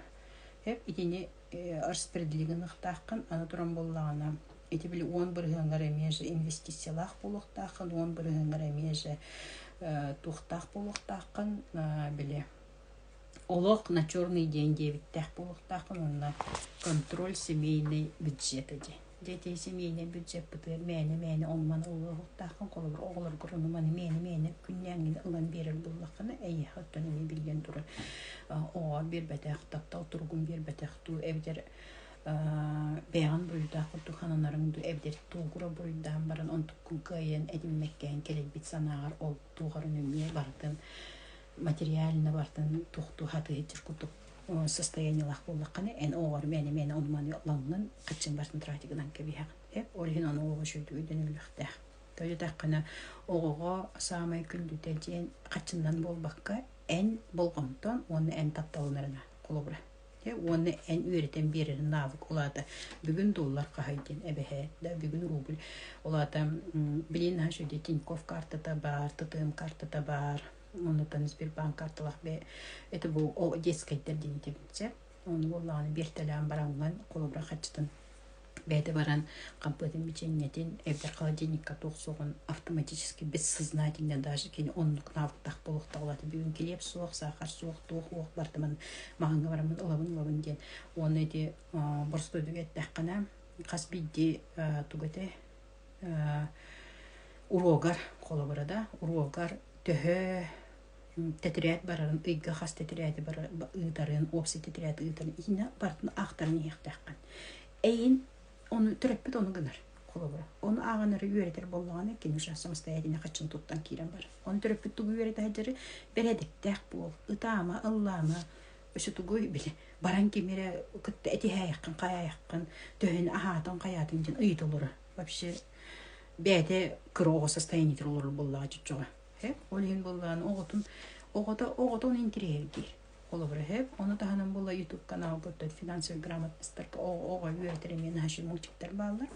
итини распределеген ыктакын аны туран боллагана эти били 11 гынгара меже инвестициялах болуктакын 11 гынгара меже тухтак болуктакын биле Олог на черный день 9 полуктакын онна контроль семейный бюджеты де. Дети семейный бюджет бутыр мәне онман ологтакын колор оглар гурунман мәне күннәң ылан берер буллакны әй хаттан не билген туры. О бер бәтәк таптал тургун бер бәтәк ту эвдер бәян буйда кутухананарын ду эвдер тугура буйдан баран онтуккун кайын эдиммеккән келек бит санагар ол тугарын үме бардын материально бартын тухту хаты хетчкутук состояние лахбуллаканы эн огор мен онман лангын качын бартын тратигынан кебиһак олин аны ого шөйдү үдөнүлүктэ тойтаккана огого самай күндүтэ ден качындан болбакка эн болгомтон оны эн тапталынарына колобра оны эн үйрөтен берер навык олата бүгүн доллар кахайден эбехе да бүгүн рубль олата билин хашуди Тинькофф картата бар ТТМ картата бар оны тан Сбербанк карталах бе это бу о детскайдер дейди битсе оны болланы бертелен баранган колобра качтын бәді баран компьютер печеньетин эвдер холодильникка тоқсоғын автоматически бессознательно даже кені онлық навыктақ болуқта олады. Бүгін келеп соқ, сақар соқ, тоқ оқ бардымын, мағанға барамын, ұлабын ден. Оны де бұрсты дүгеттәқ қана, қас бидде түгеті урогар қолы барада, урогар төхі тетірет барарын, ұйға қас тетіреті бар, ұйтарын, опсы тетіреті ұйтарын, ина бартын ақтарын еқтәққан. Әйін onu töröppüt onu gınar kolobra. Onu ağanları üyereter bollağına kendi samastayadine kaçın tuttan kiren var. Onu töröppüt tuğu üyereter hacırı beredik dek bol. Itama, Allah'ıma öşü tuğu bile. Baran kemire kıtta eti yakın, kaya yakın. Töhün ahatın, kayatın için ıyıt olur. Vapşı beyde kıroğu sastayanidir olur bollağı cüccüğü. Hep olihin bollağını oğutun intireye değil. Kolobra hep. Onu da hanım bolla YouTube kanalı burada finansal gramatistler oğa üreteremeyen haşi multikler bağlar.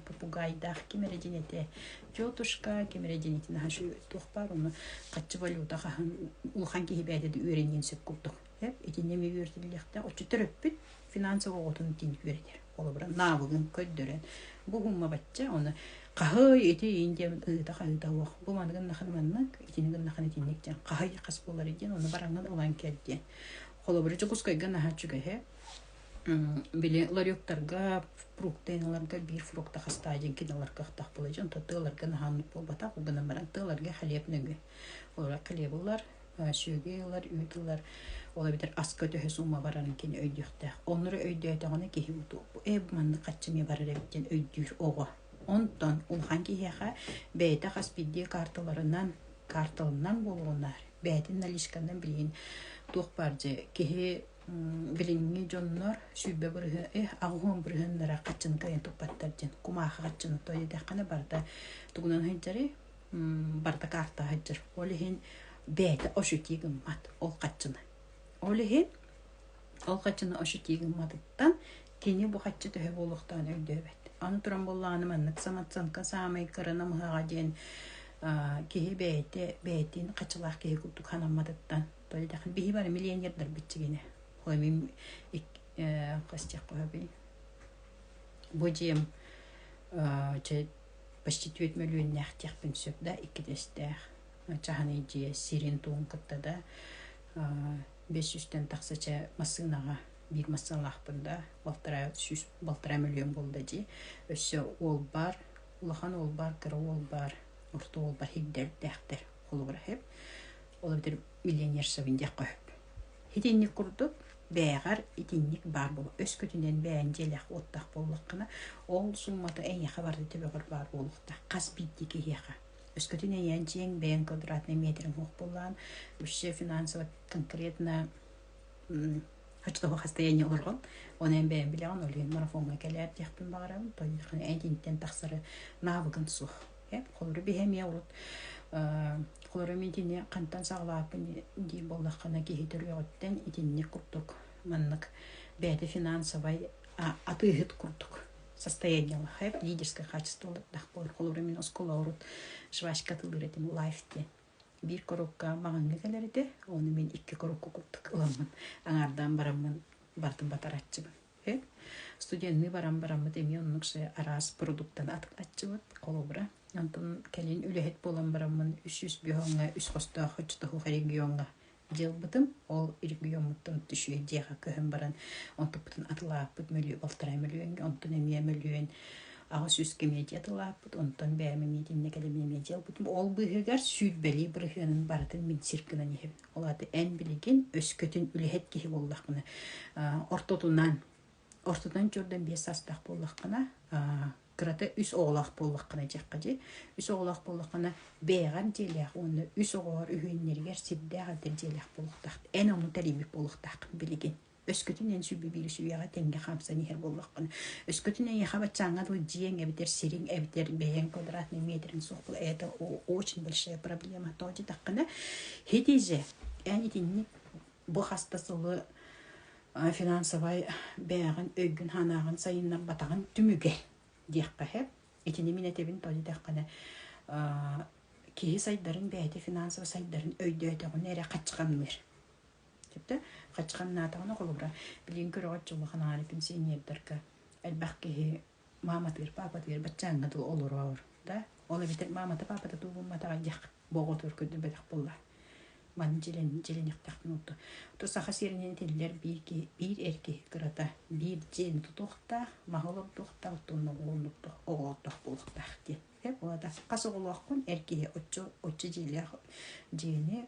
Papugay dağ kemere cinete jotuşka kemere cinetine haşi tuhbar onu kaçı valuta ulhan ki hibede de öğrenyen sök kurduk. Hep etinemi üretiliyekte o çütürüp finansal oğutun din üreter. Kolobra navıgın köddören. Bu humma batça onu qahay eti ince ıda oq. Bu manıgın naxanmannak, itinigin naxanitinlikten. Qahay qas bolar eden, onu barangan olan kelden. Kolobırıcı kuskayga nahaçıga he. Bile laryoktarga, fruktaynalarga bir frukta xastayden kinalarga xtaq bolajan. Tığlarga nahanlık bolbataq, o gana baran tığlarga xalep nögü. Olar xalebular, sögeyler, üydüler. Ola bitir aska töhe summa baranın keni öydüqtaq. Onları öydüqtağına kehi udu. Bu ev manlı qaççımı barar ebitten öydüğür oğa. Ondan ulhan ki yaha beyte xaspiddi kartalından bolğunlar. Beytin nalişkandan bilin toqbarcı kehi bilingi jonlar sübbe bırığı ağın bırığınlara qaçın kayan toqbattarcın. Kumağı qaçını toyu daqana barda tugunan hajjari barda karta hajjar. Olihin beyte oşu tigin mat ol qaçını. Olihin ol qaçını oşu tigin matıttan keni bu qaçı töhe boluqtan öydöbet. Аны туран болланы маннык саматсанка самай кырына мыгаден кеһи бейтин качылах кеһи куттук ханаммадыттан той дахын бихи бар миллионердер бичигине хоймим кастяк коби божем че почти 4 миллион нахтях пенсёда 2 дестер чаханы же сирин тун кыттада 500тен таксача масынага bir masallah bunda baltıra milyon bolda ji össe ol bar ulahan ol bar kara ol bar orta ol bar hidder dehter holubra hep olabilir milyoner savinde qoyup hitinlik kurduk beğer itinlik bar bol öskütünden beğencelek ottaq bolluqına ol summata en yaxabardı tebeğir bar bolluqta qas bittiki yaxa öskütünen yanceng beğen kvadratный метрин hoq bollan össe финансово конкретно Haçta hastayanya olurgun. Onu en beğen bilen oluyor. Marafonga keler yakın bağırım. Toyduğun entinten taksarı navıgın suh. Hep koluru bir hem yavrum. Koluru midine kantan sağlayıp diye bollakana gehitiriyorten idinne kurduk. Manlık beyde finansovay atıhıt kurduk. Состояние hep лидерское качество olur. Koluru min oskola olur. Şvaş katılır edim life'de. Bir korukka mağanlı gelirdi. Onu men 2 korukka kurduk ulamın. Anardan baramın bartın bataratçımın. Hep studentni baramı demi onluksa aras produkttan atıklatçımın. Kolobra. Ondan kelin ülehet bolan baramın 300 bihonga, 3 hosta hoçtahu regionga. Jelbıdım. Ol regionmuttan düşüye diyağa köhün baran. Ondan bıtın atılap bıt milyon, 6 milyon, ondan emiye milyon. Ağız yüz kemiyeti atılapıt, ondan beğenmemeydiğine gelememeyeceğim. Ol bıhıgar sürbeli bırhının baratın min sirkına nehib. Oladı en bilgin öskütün ülehet kehi bollaqını. Ortadan jordan bir sastaq bollaqına. Kırata üs oğlaq bollaqına jeqqaji. Üs oğlaq bollaqına beğen jeliyaq. Onu üs oğlar ühünlerger siddağadır jeliyaq bollaqtaq. En onu talimik bollaqtaq bilgin. Öskütünen sübbi bir süyağa tenge xamsa niher bollaqını. Öskütünen yaxabat çangat o jiyen eviter sirin eviter beğen kvadratный метрин soqbul. Это очень большая проблема. Тоji taqına hedize. Yani dinnik bu hastasılığı finansovay beğen ögün hanağın sayınlar batağın tümüge diyaqqa hep. Etini minetebin toji taqına kehi saydarın beğedi finansova saydarın öydöydüğü nere qaçqanmır. Типте качкан натагына колубра билин көрөгөт жолу хана алипин сенердерге элбакки мама тыр папа тыр бачаңга ду олор да ола битер мама та папа та туу мата гак бого төр көдө бедак болла ман жилен яктакнуто то сахасирнен теллер bir эрки кырата bir жен тутукта махолор тукта тонно олнуто оготох болуктак ди хеп олада касыгылаккын эрки оччу жиле жени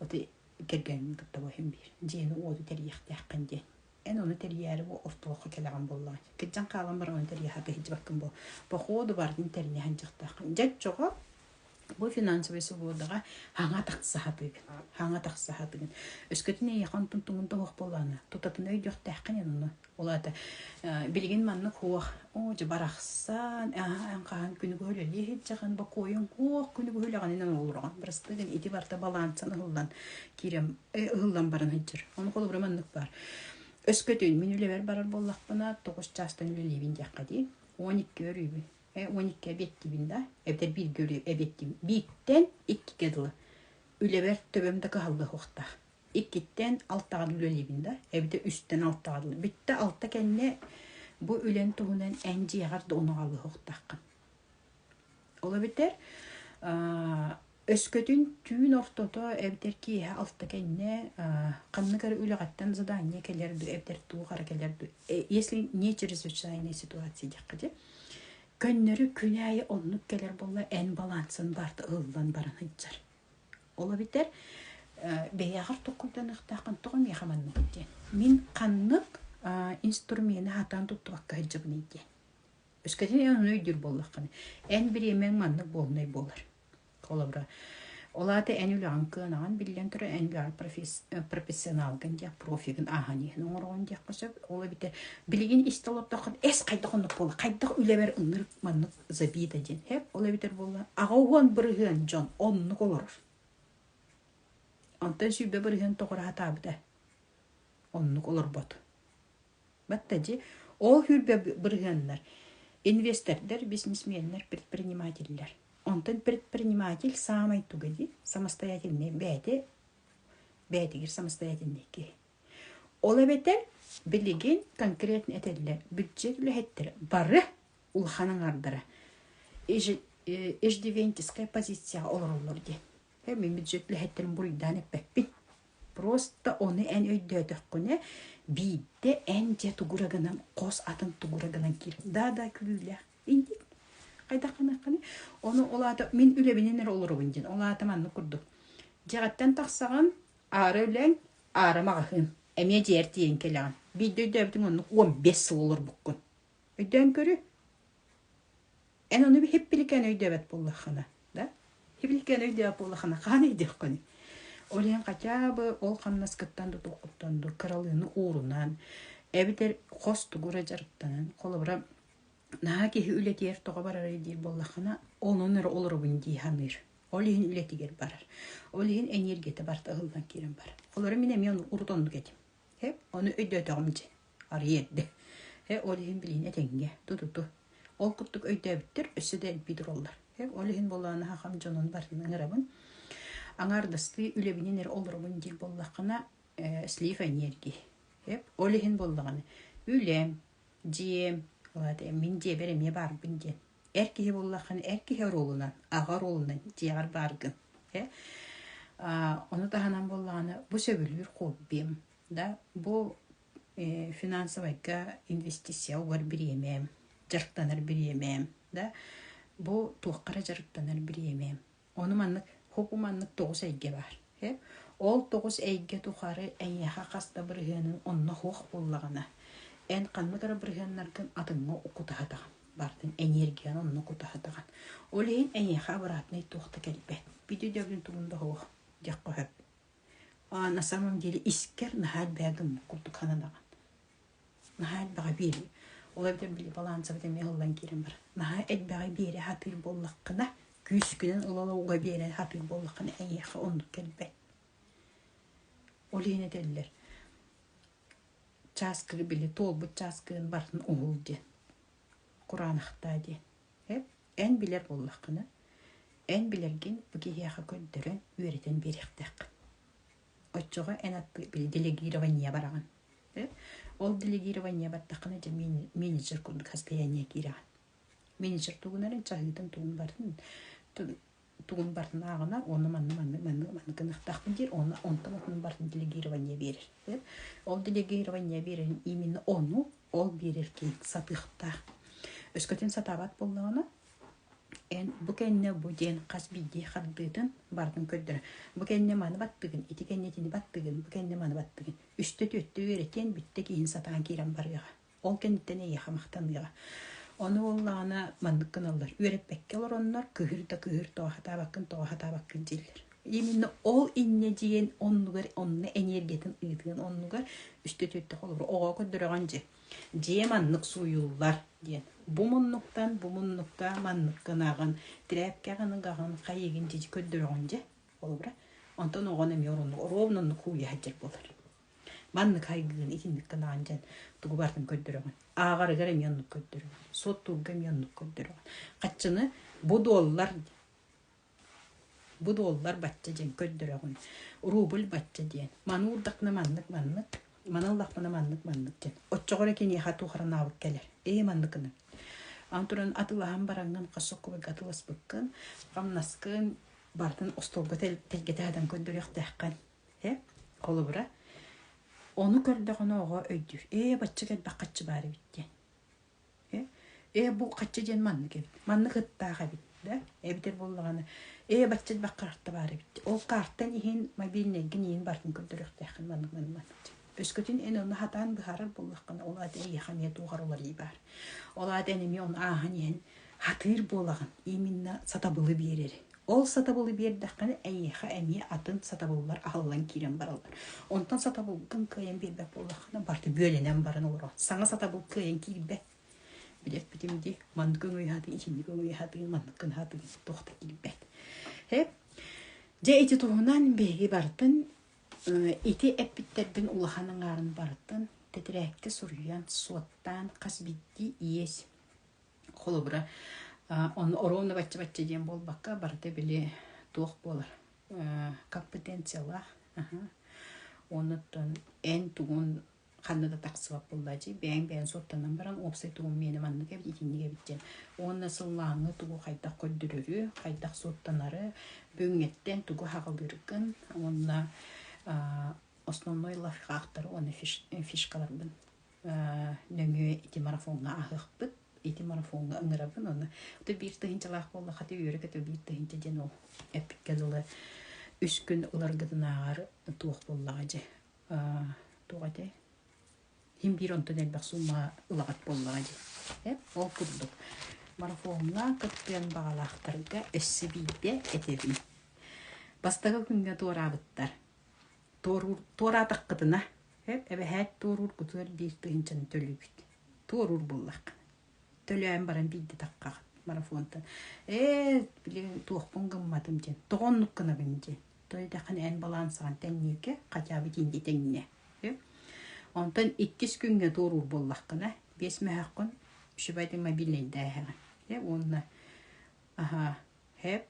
оти керген тутта бохим bir жени оду терияктаккын ди onu teriyeri bu ortalığı kelegam bollar. Gidjan kalan bir onu teriyaha hiç bakın bu. Bu xodu bardın terine hancıqta. Jet çoğa bu finans ve subudaga hanga taqsa hatın. Ösketine yaxan tuntumunda hoq bollarını. Tutatın öy yoq taqın onu. Olada bilgin manlık hoq o baraqsan an qan günü böyle hiç çaqan bu koyun hoq günü böyle ganen olurgan. Biristegen itibarta balansını hıldan kirem hıldan baran hicir. Onu qolu bir manlık var. Ösketün minülever barar bollaqpına 9 jastan ülelebin jaqqadi 12 örübü 12 bettibinde evde bir görü ebettim bitten 2 gedili ülever töbemde qaldı hoqta 2'ten 6 ülelebinde evde üstten 6 bitti 6 kenne bu ülen tuğunan enci yağardı onu qaldı hoqtaqın ola biter Ösketün tüün ortada evderki altta kenne kanlıkar ülegattan zadanya kelerdi evder tuğara kelerdi. Если не чрезвычайная ситуация дяккади. Көннөрү күнәйи оннук келер болла en балансын барды ылдан баран хыджар. Ола битер беягар токулдан ыктакын тогом яхаманны битен. Мин каннык инструмени хатан туттубакка хыджабын ийген. Ösketün en öйдүр боллакканы. En bir емен маннык болнай болар. Olabra. Olada enül ankınan billen türü enül profesyonal gende profigin ahani numaron diye qasab ola biter bilgin istalap taqın es qaytaqın bola qaytaq üleber ınır manlık zabida den hep ola biter bola ağawan birgen jon onnu olur antan sübe birgen toqra hatabda onnu olur bot battaji o hürbe birgenler investorlar biznesmenler предпринимательler Онтан предприниматель самый тугоди, самостоятельный бәдигер самостоятельный ки. Ола бетер билеген конкретно этеллер, бюджет лехеттер, бары улханын ардары. Иждивентиская позиция олар ди. Мен бюджет лехеттерин бурыйдан эппеппин. Просто оны эн өйдөтөк күнэ бийде эн же тугураганан, кос атын тугураганан кир. Да күлүлэ. Инди Qayda-qanaqani onu olada min ülebinenler olur bindin. Olada manlı kurdu. Jagattan taqsağan arı bilen arımağın. Eme jertiyen kelan. Bir döydöbdün onu 15 yıl olur bukkun. Öydön körü. En onu bir hep biliken öydöbet bollaqana. Da? Hep biliken öydöbet bollaqana. Qani ediqqani. Olen qaçabı ol qamnaskattan da toquttan da kralını uğrunan. Ebiter qostu gurajarıktanan. Qolabra Nagi ületiyer toğa barar edir bollaqana onun olur bindi hamir. Olihin ületiger barar. Olihin enerjete barta hıldan kiren barar. Oları minemiyon urtondu getim. Hep onu öydötağımcı. Ariyette. He olihin bilin etenge. Tututu. Ol kuttuk öydöbittir. Össü de bidir ollar. Hep olihin bollağına haqam canın barının arabın. Anardasты ülebinin olur bindi bollaqana slif enerji. Hep olihin bollağını. Ülem, ciem, Olada min diye beremeye bar bingen. Erkeğe bollaqan erkeğe rolundan, ağa rolundan diğer bargın. Onu da hanan bollağını bu söbülür hobbim. Da bu finansavayga investisiya var bir yemem. Jarıktanır bir yemem. Da bu tuğqara jarıktanır bir yemem. Onu manlık, hukumanlık 9 eyge var. Ol 9 eyge tuğarı en yaha qasta bir hının onunla hoq bollağına. En kanlıkara birgenlerken atımı okutağıdağın. Bardın enerjiyan onu okutağıdağın. Oleyin en yaha baratnayı tuğta kelbet. Bir dövdün tuğunda hoğ. Jakko hep. Nasamam dili isker nahal bəgim kurduk hanadağın. Nahal bağı biri. Ola biden bili balansa biden mehullan kirin bar. Nahal et bağı biri hatır bollaqına. Küsküden olala oğa biri hatır bollaqına en yaha onu kelbet. Oleyin edeller. Çaskırı bile tol bu çaskırın barın oğul diye. Kur'an'ıqta diye. Hep en bilir bollaqını. En bilirgin bu giyaha köddürün öğreten beriktek. Oçoğa en attı bir delegirvanya barağın. Ol delegirvanya battaqına menajer kurduk hastayanya girağın. менеджер тугунарын чагытын тугун бартын агына оны манны кынахтахпын дир оны онтаматын бартын делегирование берер. Ол делегирование берер именно ол берер ки сатыхта. Өскөтен сатабат боллагына бу кенне бу ден касбиди хардытын бардын көддөр. Бу кенне маны баттыгын, ити кеннетини баттыгын, бу кенне маны баттыгын. Үстө төттө беретен битте кийин сатан кирен барыга. Ол кеннеттен эйе хамактаныга. Оны оллағына мандыққын алдар. Үйреппекке олар онлар күхір тоғата баққын дейлер. Именно ол инне дейін оннығыр, онны энергетін ұйтығын оннығыр үсті төтті қолыр. Оға көддіріған же. Же мандық суюлар дейін. Бұмыннықтан мандыққын ағын, тірәпке ағының ағын қайығын жеji көддіріған же. Олыбыра. Онтан оған әме ровнынны қуя әджер болар. Манны кайгын итинник канаан жан тугу бартын көддөрөгөн. Агары гарем янны көддөрөгөн. Сот тугам янны көддөрөгөн. Каччыны бу доллар бачча жен көддөрөгөн. Рубль бачча ден. Манурдакны маннык. Маналлакны маннык жен. Отчогор экени хату харана алып келер. Манныкны. Антуран атылахан баранган касокко гатылас быккын, камнаскын бартын остолго телгетадан көддөрөк тахкан. Колубура onu көрдөгөн ого өйдүр. Бачча кел баккачы бары биткен. Бу каччы жен манны кеп. Манны кыттага бит, да? Битер боллаганы. Бачча баккарта бары бит. Ол карттан ихин мобильный гинин бартын көрдөрөк тахын манны. Өскөтүн оны хатан бахарар боллакканы олар да яхамия тугарылар ибар. Олар да неме он аханен хатыр боллаган. Именно сатабылы берер. Ол сатабылы бердіққаны әйеха әме атын сатабылылар ағылан керен баралар. Онтан сатабылғын көйен бербәк болаққаны барды бөленен барын олар. Саңа сатабыл көйен келбәк. Білек бітімде мандықын өйхатын, ичіндік өйхатын, мандықын хатын тоқты келбәк. Же еті тұғынан бәге бардын, еті әппіттердің ұлағаның арын бардын, тәтірәкті сұрыян, суаттан, қасбетті иес. Қолы бұра. Он оровно бачча ден болбакка барды биле туох болар. Компетенциялар. Онуттан эн тугун ханнада таксыбап болдажы. Бәң соттанан баран опсай тугун мені манны кебит итинниге биттен. Онна сыллаңы тугу кайдак көддүрөрү, кайдак соттанары бөңеттен тугу хагылдыргын. Онна основной лайфхактар оны фишкаларбын. Нөңө ити марафонга ахыкпыт. Эти марафонга аңырабын оны. Өті бір тыхынчалақ болы қаты үйірі көті бір тыхынча ден ол. Әпіккәділі үш күн ұларғыдың ағары туық болыға же. Туғады. Хим бір онтын әлбәқ сума ұлағат болыға же. Ол күрдік. Марафонға көттен бағалақтарға өссі бейде әтебін. Бастағы күнге туарабыттар. Туаратық қытына. Әбі әт туарур күтір бір тыхынчаны төлі бүт. Туарур болық. Төлөйін баран бейді таққағыт марафонтан. Білеген туақпын ғыммадым ден. Тоғынлық қына бінде. Тойдақын ән балансыған тәннеге қатябы денде тәнне. Онтан 2 күнге торур боллақ қына. 5 мәхаққын үшібайдың мобильнейді әйіған. Онына.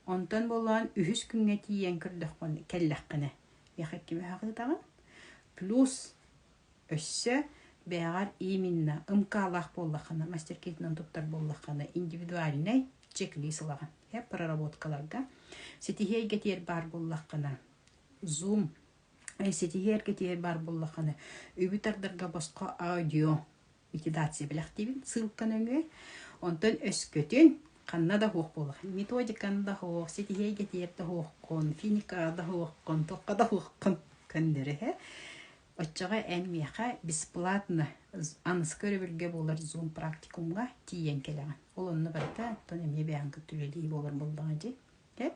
Онтан болған 3 күнге тиен күрдіқ кәлләқ қына. Яқекке мәхақы тағын. Плюс өссі бәғар именно ымкалақ боллақына, мастер-кетінен топтар боллақына, индивидуальный чек-лисылаған. Проработкаларға. Сетихерге тер бар боллақына. Zoom. Сетихерге тер бар боллақына. Үбітардарға басқа аудио медитация біләқтебін. Сылқын өңі. Онтан өскөтін қанна да хоқ боллақын. Методиканы да хоқ, сетихерге терді хоққын, финика да хоққын, тоққа да хоққын көндірі. Отчаға әнмеға бесплатно аныс көрібілге болар Zoom практикумға тиен келеген. Ол онны барда, тон әме бәңгі түлелей болар болдыңа де.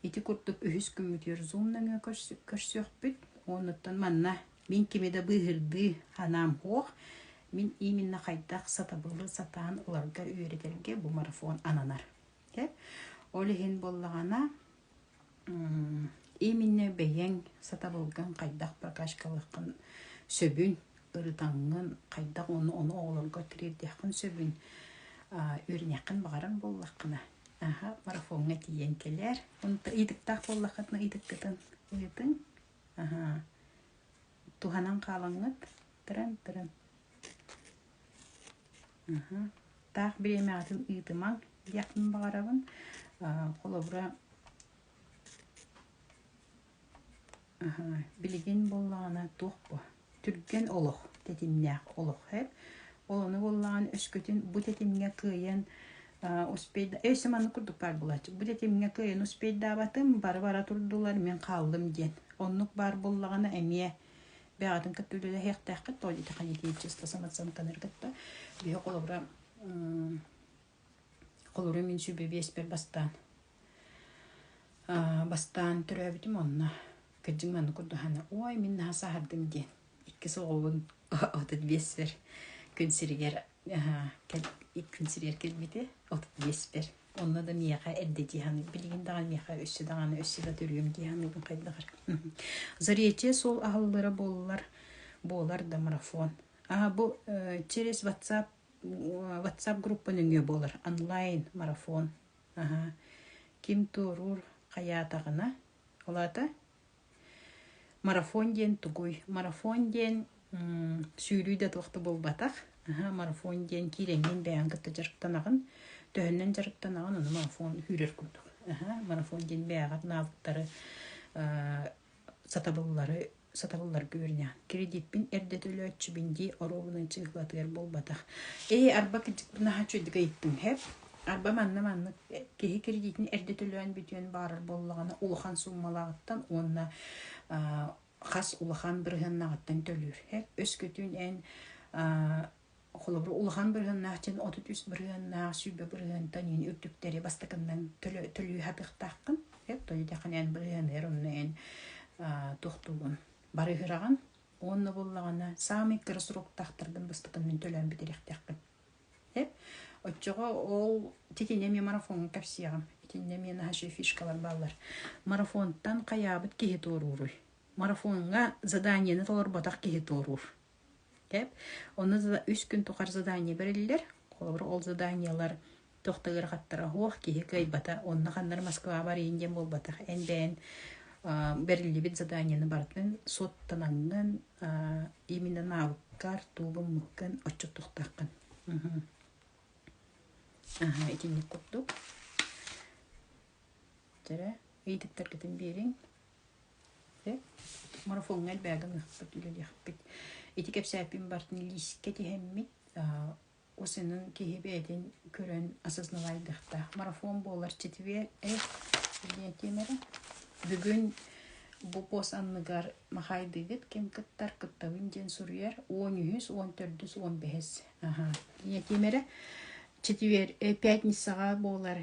Еті күрттік 3 күн өтер Zoom-ныңа көрсек бүт. Оныттан манна, мен кемеді бұғырды анам хоқ, мен именно қайдақ сатабылы сатан оларға өйретелге бұл марафон ананар. Олы хен болдағана, именно бәйен сатабылған қайдақ прокашкалықын сөбін, ұрытаңын қайдақ оны оғылырға тірердеқін сөбін өрінеқін бағаран боллақына. Марафонға тиен келер. Оны идіктақ боллақытына идіктітін ұйытын. Туханан қалаңыт. Тұрын. Тақ біремеғатын ұйтымаң яқын бағарабын. Қолабыра білген боллағына тоқ бұ. Түрген олық, тетімнәқ олық әп. Олыны боллаған өскөтін бұ тетімге күйен успейді. Өсіманы күрдік бар бұлачы. Бұ тетімге күйен успейді абатым, бары-бара тұрдылар, мен қалдым ден. Онлық бар боллағына әмие бәғатын кәттілді хеқтәққіт, тоғды тәқан етейіп жесті саматсан қанырғытта. Бе қолабыра мен сөбе беспер бастан түрі өбітім онына. Кәджің мәні күрді хана. Ой, мен нағаса хардым ден. Иккісі оғын отыт беспер. Күнсірігер келбеті отыт беспер. Онна да мияға әрді дейханы. Білген даған мияға өссі дағаны өссі да түргім дейханы үгін қайдығыр. Зарече сол ағылдары болар да марафон. Бұл через WhatsApp группаның өе болар. Онлайн марафон. Ким тұрур қаятағына. Олата? Марафон ден тугуй. Марафон ден сүйрүйді тоқты бол батақ. Марафон ден керенген бәйін күтті жарықтанағын. Төхіннен жарықтанағын оны марафон хүрер күрдік. Марафон ден бәйіғат навықтары сатабыллар көріне. Кредитпен әрдетілі өтшібінде оровының чығылатығыр бол батақ. Арба кәдік бұнаға чөйдігі еттің хәп. Арба манны кеге кредитін әрдетілі бүтін барыр боллағына улыған суммалағыттан онына қас улахан бірғаннағыттан төлір. Өз көтін ән қолыбыр улахан бірғаннағыттан 33 бірғаннағы сүйбе бірғантан ең үрдіктері бастықындан төлі хабықтаққын. Төлідеқан ән бірғанер онына ән тоқтуғын барығыраған. Онына боллағына сами кірісіроқтақтырдың бастықындан төлін бітіректаққын. Отчоға ол тетенеме марафонға кәпсияғым. Тетенеме нағашы фишкалар балар. Марафонтан қаябыт кеге торуруй. Марафонға заданияны толар батақ кеге торур. Оны 3 күн тоқар задания берілілер. Қолабыр ол заданиялар тоқтағыр қаттыра хоқ кеге кайбата. Онына қандар Москва бар енден бол батақ. Әнбән берілі бет заданияны бардың. Соттанаңын именно навыккар туғын мүккін отчы тоқтаққын. Етінік көптік. Жәрі, ейтіктер кетін берің. Марафонға әлбәгін ұқпыт үлілі ұқпыт. Еті кәпсәпін бартын лиске тихеммет. Осының кеге бәйден көрін асызналайдықта. Марафон болар четвер. Бүгін бұл бос анныгар мақайдығыт кем кіттар кіттавын ден сұрыяр 10-14-15. Етемері пятницаға болар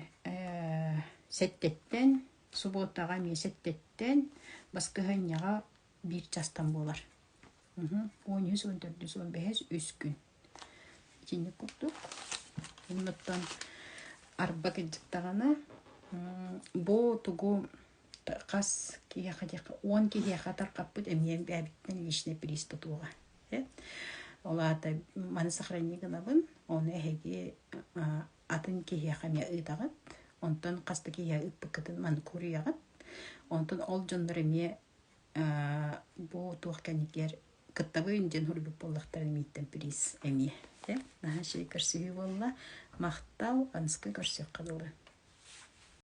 сәттеттен, субботаға мен сәттеттен, басқығанияға 1 жастан болар. 10-14-15 үз күн. Итіне күрдік. Ұнаттан арба кәдіктағана бұл тұғу қас кейеқадеқі 10 кейеқа тарқаппыд әмейен бәбіттен лишіне приз тұтуға. Олата маны сохранигана бын, оны әхеге атын кейеқа мен ұйтағыд, онтан қасты кейеға ұтпықытын маны көрияғыд, онтан ол жондар әме бұл туақканекер кіттабы үнден хүрбіп болдықтарын мейттен приз әме. Наға шей көрсігі болла, мақтал, анысқы көрсек қадылы.